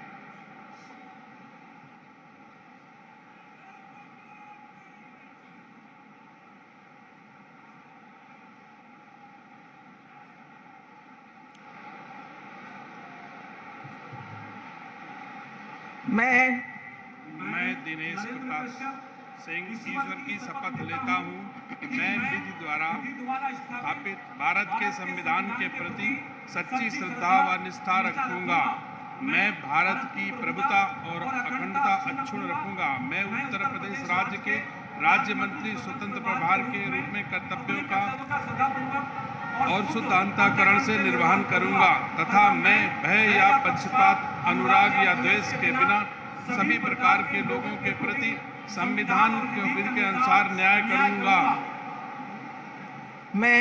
मैं दिनेश प्रताप सिंह ईश्वर की शपथ लेता हूं कि मैं विधि द्वारा स्थापित भारत के संविधान के प्रति सच्ची श्रद्धा व निष्ठा रखूंगा। मैं भारत की प्रभुता और अखंडता अक्षुण्ण रखूंगा। मैं उत्तर प्रदेश राज्य के राज्य मंत्री स्वतंत्र प्रभार के रूप में कर्तव्यों का और शुद्ध अंतःकरण से निर्वहन करूंगा तथा मैं भय या पक्षपात, अनुराग या द्वेष के बिना सभी प्रकार के लोगों के प्रति संविधान के विधि के अनुसार न्याय करूंगा। मैं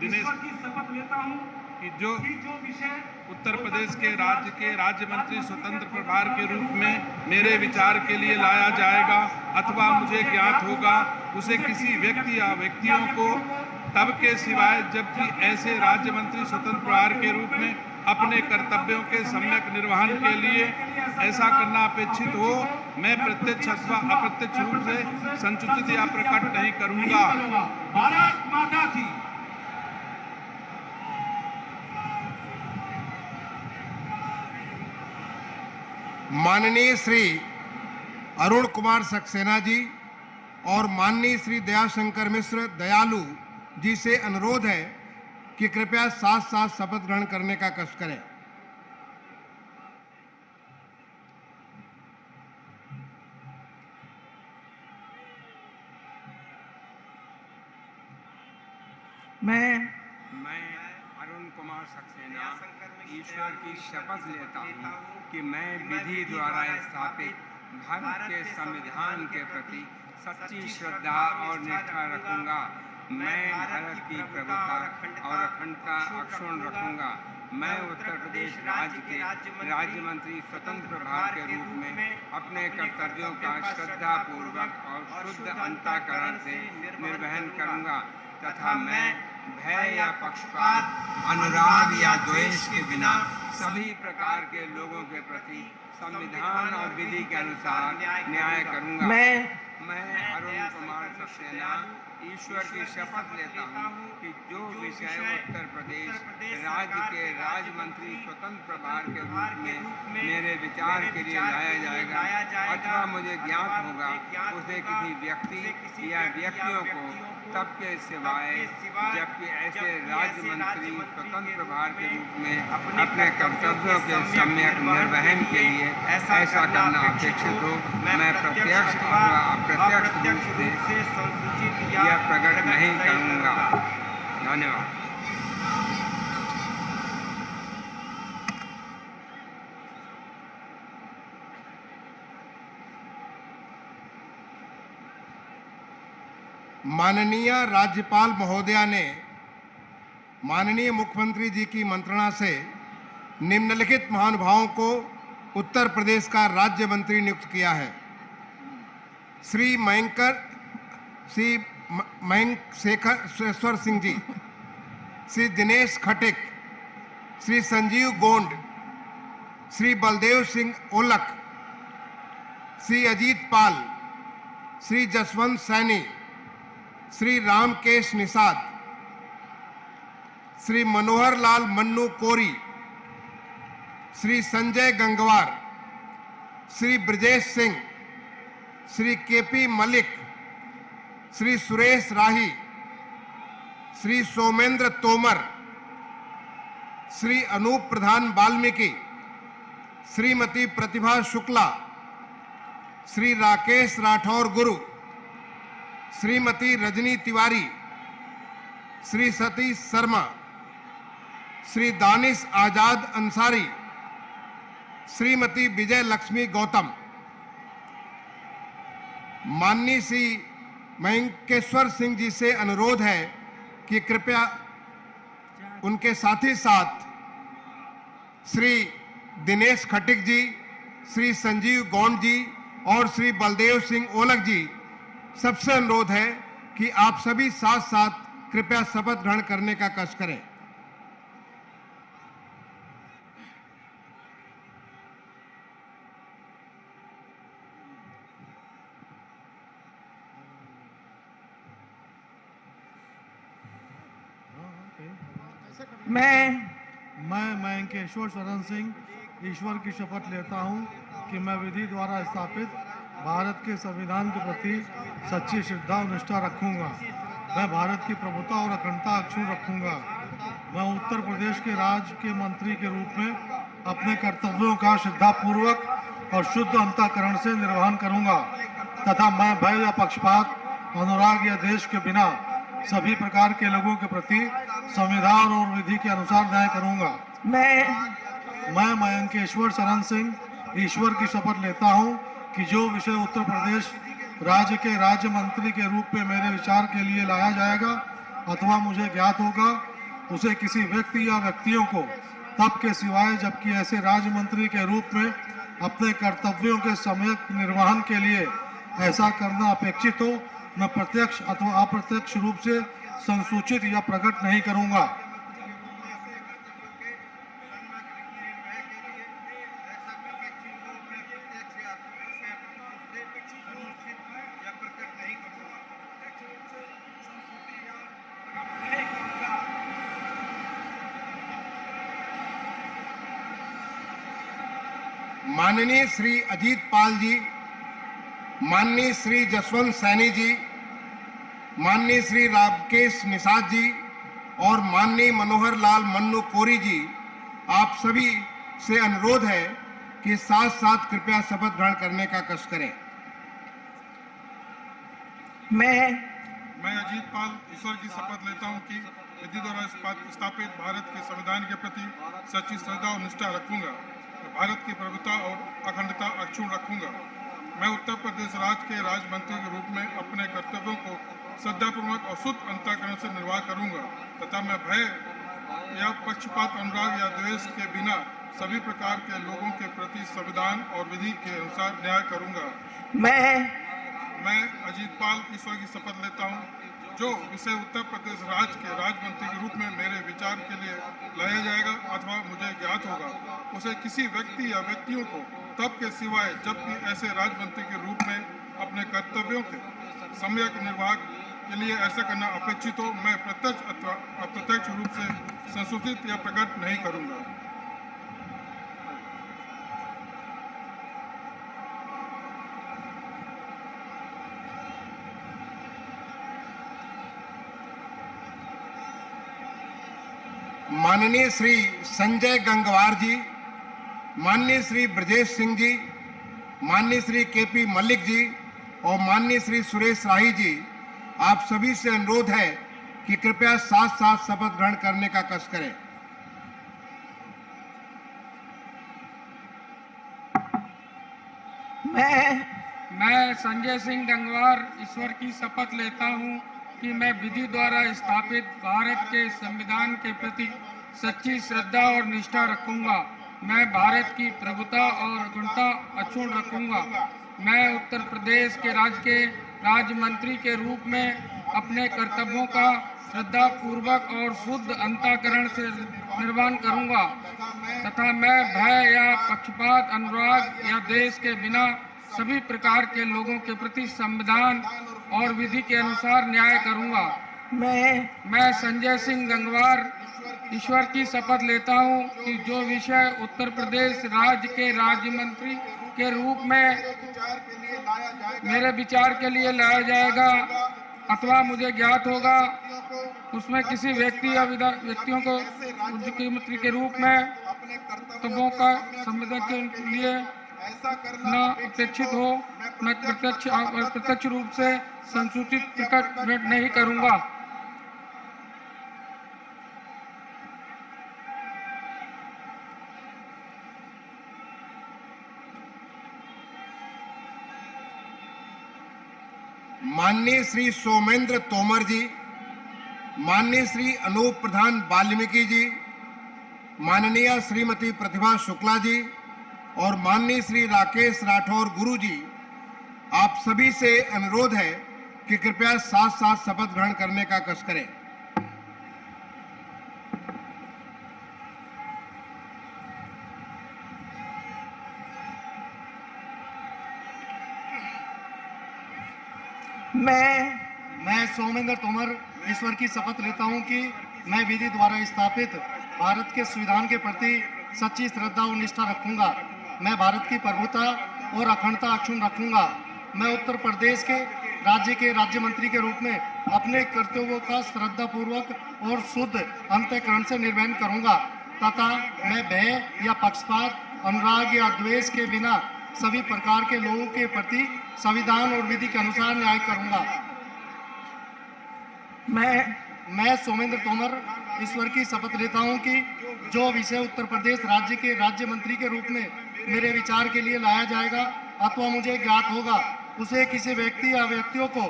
दिनेश की शपथ लेता हूं कि जो उत्तर प्रदेश के राज्य मंत्री स्वतंत्र प्रभार के रूप में मेरे विचार के लिए लाया जाएगा अथवा मुझे ज्ञात होगा, उसे किसी व्यक्ति या व्यक्तियों को तब के सिवाय जबकि ऐसे राज्य मंत्री स्वतंत्र प्रभार के रूप में अपने कर्तव्यों के सम्यक निर्वहन के लिए ऐसा करना अपेक्षित हो, मैं प्रत्यक्ष अथवा अप्रत्यक्ष रूप से संसूचित या प्रकट नहीं करूंगा। भारत माता की। माननीय श्री अरुण कुमार सक्सेना जी और माननीय श्री दयाशंकर मिश्र दयालु जी से अनुरोध है कि कृपया साथ साथ शपथ ग्रहण करने का कष्ट करें। मैं अरुण कुमार सक्सेना ईश्वर की शपथ लेता हूँ कि मैं विधि द्वारा स्थापित भारत के संविधान के प्रति सच्ची श्रद्धा और निष्ठा रखूंगा। मैं भारत की प्रभुता और अखंडता अक्षुण्ण रखूंगा। मैं उत्तर प्रदेश राज्य के राज्य मंत्री स्वतंत्र प्रभार के रूप में अपने कर्तव्यों का श्रद्धापूर्वक और शुद्ध अंतःकरण से निर्वहन करूंगा तथा मैं भय या पक्षपात, अनुराग या द्वेष के बिना सभी प्रकार के लोगों के प्रति संविधान और विधि के अनुसार न्याय करूंगा। मैं अरुण कुमार सक्सेना ईश्वर की शपथ लेता हूँ कि जो विषय उत्तर प्रदेश राज्य के राज्य मंत्री स्वतंत्र प्रभार के रूप में मेरे विचार के लिए लाया जाएगा अथवा मुझे ज्ञात होगा, उसे किसी व्यक्ति या व्यक्तियों को तब के सिवाय जबकि ऐसे राज्य मंत्री स्वतंत्र प्रभार के रूप में अपने कर्तव्यों के सम्यक निर्वहन के लिए ऐसा करना अपेक्षित हो, मैं प्रत्यक्ष अथवा अप्रत्यक्ष रूप से संसूचित या प्रकट नहीं करूंगा। धन्यवाद। माननीय राज्यपाल महोदया ने माननीय मुख्यमंत्री जी की मंत्रणा से निम्नलिखित महानुभावों को उत्तर प्रदेश का राज्य मंत्री नियुक्त किया है। श्री मयंक शेखर सिंह जी, श्री दिनेश खटिक, श्री संजीव गोंड, श्री बलदेव सिंह ओलक, श्री अजीत पाल, श्री जसवंत सैनी, श्री रामकेश निषाद, श्री मनोहर लाल मन्नू कोरी, श्री संजय गंगवार, श्री ब्रजेश सिंह, श्री केपी मलिक, श्री सुरेश राही, श्री सोमेंद्र तोमर, श्री अनूप प्रधान वाल्मीकि, श्रीमती प्रतिभा शुक्ला, श्री राकेश राठौर गुरु, श्रीमती रजनी तिवारी, श्री सतीश शर्मा, श्री दानिश आजाद अंसारी, श्रीमती विजय लक्ष्मी गौतम। माननीय श्री मयंकेश्वर सिंह जी से अनुरोध है कि कृपया उनके साथ ही साथ श्री दिनेश खटिक जी, श्री संजीव गौंड जी और श्री बलदेव सिंह ओलक जी, सबसे अनुरोध है कि आप सभी साथ साथ कृपया शपथ ग्रहण करने का कष्ट करें। मैं मयंकेश्वर शरण सिंह ईश्वर की शपथ लेता हूं कि मैं विधि द्वारा स्थापित भारत के संविधान के प्रति सच्ची श्रद्धा और निष्ठा रखूंगा। मैं भारत की प्रभुता और अखंडता अक्षुण्ण रखूंगा। मैं उत्तर प्रदेश के राज्य के मंत्री के रूप में अपने कर्तव्यों का श्रद्धापूर्वक और शुद्ध अंतःकरण से निर्वहन करूंगा तथा मैं भय या पक्षपात, अनुराग या देश के बिना सभी प्रकार के लोगों के प्रति संविधान और विधि के अनुसार न्याय करूंगा। मैं मयंकेश्वर शरण सिंह ईश्वर की शपथ लेता हूं कि जो विषय उत्तर प्रदेश राज्य के राज्य मंत्री के रूप में मेरे विचार के लिए लाया जाएगा अथवा मुझे ज्ञात होगा, उसे किसी व्यक्ति या व्यक्तियों को तब के सिवाय जबकि ऐसे राज्य मंत्री के रूप में अपने कर्तव्यों के सम्यक निर्वहन के लिए ऐसा करना अपेक्षित हो, मैं प्रत्यक्ष अथवा अप्रत्यक्ष रूप से संसूचित या प्रकट नहीं करूंगा। माननीय श्री अजीत पाल जी, माननीय श्री जसवंत सैनी जी, माननीय श्री रामकेश निषाद जी और माननीय मनोहर लाल मन्नू कोरी जी, आप सभी से अनुरोध है कि साथ साथ कृपया शपथ ग्रहण करने का कष्ट करें। मैं अजीत पाल ईश्वर की शपथ लेता हूं कि विधि द्वारा स्थापित भारत के संविधान के प्रति सच्ची श्रद्धा और निष्ठा रखूंगा। मैं भारत की प्रभुता और अखंडता अक्षुण्ण रखूंगा। मैं उत्तर प्रदेश राज्य के राज्य मंत्री के रूप में अपने कर्तव्यों को श्रद्धापूर्वक और शुद्ध अंतःकरण से निर्वाह करूंगा तथा मैं भय या पक्षपात, अनुराग या द्वेष के बिना सभी प्रकार के लोगों के प्रति संविधान और विधि के अनुसार न्याय करूंगा। मैं अजीत पाल ईश्वर की शपथ लेता हूं जो विषय उत्तर प्रदेश राज्य के राज्य मंत्री के रूप में मेरे विचार के लिए लाया जाएगा अथवा मुझे ज्ञात होगा, उसे किसी व्यक्ति या व्यक्तियों को तब के सिवाय जबकि ऐसे राज्य मंत्री के रूप में अपने कर्तव्यों के सम्यक निर्वाह के लिए ऐसा करना अपेक्षित हो, मैं प्रत्यक्ष अथवा अप्रत्यक्ष रूप से संसूचित या प्रकट नहीं करूंगा। माननीय श्री संजय गंगवार जी, माननीय श्री ब्रजेश सिंह जी, माननीय श्री केपी मलिक जी और माननीय श्री सुरेश राही जी, आप सभी से अनुरोध है कि कृपया साथ साथ शपथ ग्रहण करने का कष्ट करें। मैं संजय सिंह गंगवार ईश्वर की शपथ लेता हूँ कि मैं विधि द्वारा स्थापित भारत के संविधान के प्रति सच्ची श्रद्धा और निष्ठा रखूंगा। मैं भारत की प्रभुता और अखंडता अक्षुण्ण रखूंगा। मैं उत्तर प्रदेश के राज्य मंत्री के रूप में अपने कर्तव्यों का श्रद्धा पूर्वक और शुद्ध अंतःकरण से निर्वहन करूंगा तथा मैं भय या पक्षपात, अनुराग या द्वेष के बिना सभी प्रकार के लोगों के प्रति संविधान और विधि के अनुसार न्याय करूंगा। मैं संजय सिंह गंगवार ईश्वर की शपथ लेता हूं कि जो विषय उत्तर प्रदेश राज्य के राज्य मंत्री के रूप में मेरे विचार के लिए लाया जाएगा अथवा मुझे ज्ञात होगा, उसमें किसी व्यक्ति या व्यक्तियों को मुख्यमंत्री के रूप में कर्तव्यों का संविधान के लिए न अपेक्षित हो, मैं प्रत्यक्ष रूप से संसूचित प्रकट नहीं करूंगा। माननीय श्री सोमेंद्र तोमर जी, माननीय श्री अनूप प्रधान वाल्मीकि जी, माननीय श्रीमती प्रतिभा शुक्ला जी और माननीय श्री राकेश राठौर गुरु जी, आप सभी से अनुरोध है कि कृपया साथ साथ शपथ ग्रहण करने का कष्ट करें। मैं सोमेंद्र तोमर ईश्वर की शपथ लेता हूं कि मैं विधि द्वारा स्थापित भारत के संविधान के प्रति सच्ची श्रद्धा और निष्ठा रखूंगा। मैं भारत की प्रभुता और अखंडता अक्षुण्ण रखूंगा। मैं उत्तर प्रदेश के राज्य मंत्री के रूप में अपने कर्तव्यों का श्रद्धापूर्वक और शुद्ध अंतःकरण से निर्वहन करूंगा तथा मैं भय या पक्षपात, अनुराग या द्वेष के बिना सभी प्रकार के लोगों के प्रति संविधान और विधि के अनुसार न्याय करूंगा। मैं सोमेंद्र तोमर ईश्वर की शपथ लेता हूं कि जो विषय उत्तर प्रदेश राज्य के राज्य मंत्री के रूप में मेरे विचार के लिए लाया जाएगा अथवा मुझे ज्ञात होगा, उसे किसी व्यक्ति या व्यक्तियों को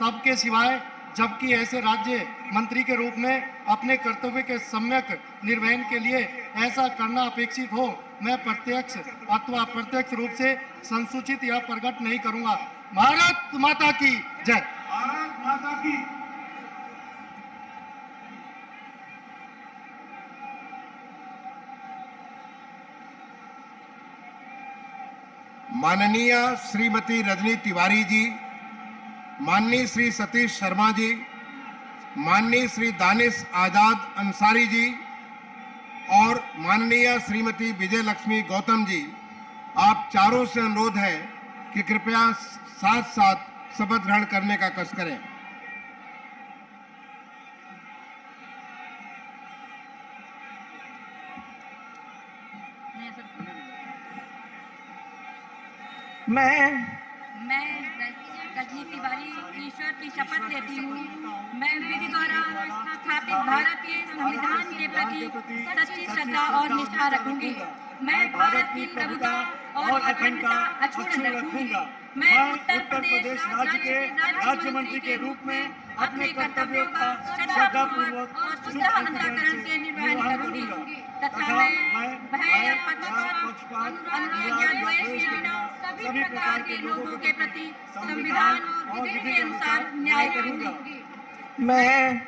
तब के सिवाय जबकि ऐसे राज्य मंत्री के रूप में अपने कर्तव्य के सम्यक निर्वहन के लिए ऐसा करना अपेक्षित हो, मैं प्रत्यक्ष अथवा अप्रत्यक्ष रूप से संसूचित या प्रकट नहीं करूंगा। भारत माता की जय। भारत माता की। माननीय श्रीमती रजनी तिवारी जी, माननीय श्री सतीश शर्मा जी, माननीय श्री दानिश आजाद अंसारी जी और माननीय श्रीमती विजय लक्ष्मी गौतम जी, आप चारों से अनुरोध है कि कृपया साथ साथ शपथ ग्रहण करने का कष्ट करें। मैं रजनी तिवारी ईश्वर की शपथ लेती हूँ। मैं विधि द्वारा स्थापित भारत के संविधान के प्रति सच्ची श्रद्धा और निष्ठा रखूंगी। मैं भारत की प्रभुता और अखंडता अक्षुण्ण रखूंगी। मैं उत्तर प्रदेश राज्य के राज्य मंत्री के रूप में अपने कर्तव्यों का श्रद्धापूर्वक और शुद्ध अंतःकरण से निर्वहन करूंगी तथा मैं भय या पक्षपात, अनुराग या द्वेष के बिना सभी प्रकार के लोगों के प्रति संविधान और विधि के अनुसार न्याय करूंगी। मैं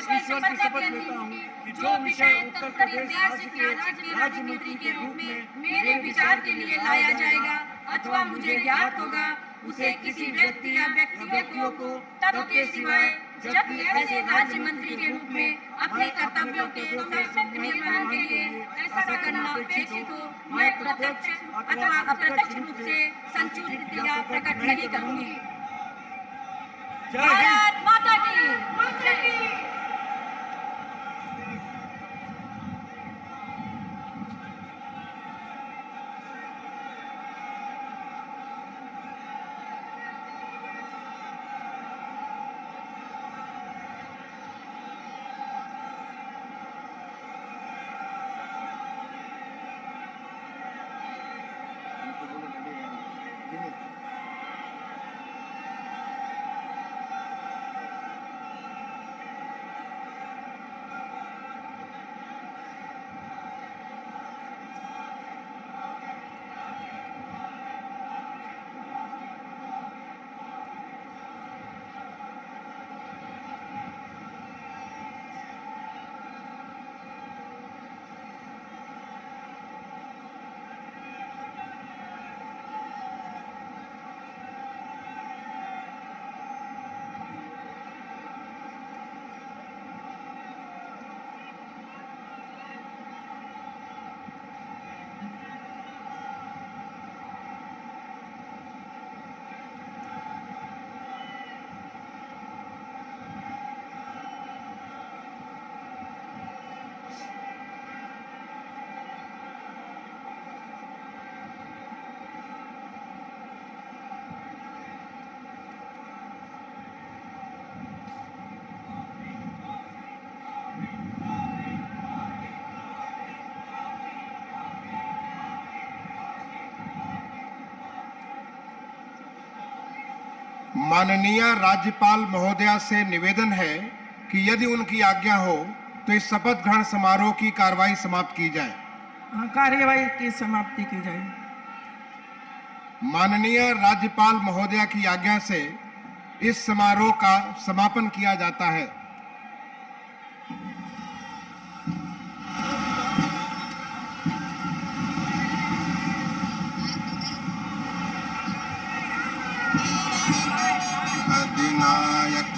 ईश्वर की शपथ लेता हूँ कि जो विषय उत्तर प्रदेश के राज्य मंत्री के रूप में मेरे विचार के लिए लाया जाएगा अथवा मुझे ज्ञात होगा, उसे किसी व्यक्ति या व्यक्तियों को तब के सिवाय जब ऐसे राज्य मंत्री के रूप में अपने कर्तव्यों के सम्यक निर्वहन के लिए ऐसा करना अपेक्षित हो, मैं प्रत्यक्ष अथवा अप्रत्यक्ष रूप से संसूचित या प्रकट नहीं करूंगी। भारत माता की। तो माननीय राज्यपाल महोदया से निवेदन है कि यदि उनकी आज्ञा हो तो इस शपथ ग्रहण समारोह की कार्रवाई समाप्त की जाए। कार्यवाही की समाप्ति की जाए। माननीय राज्यपाल महोदया की आज्ञा से इस समारोह का समापन किया जाता है। अधिनायक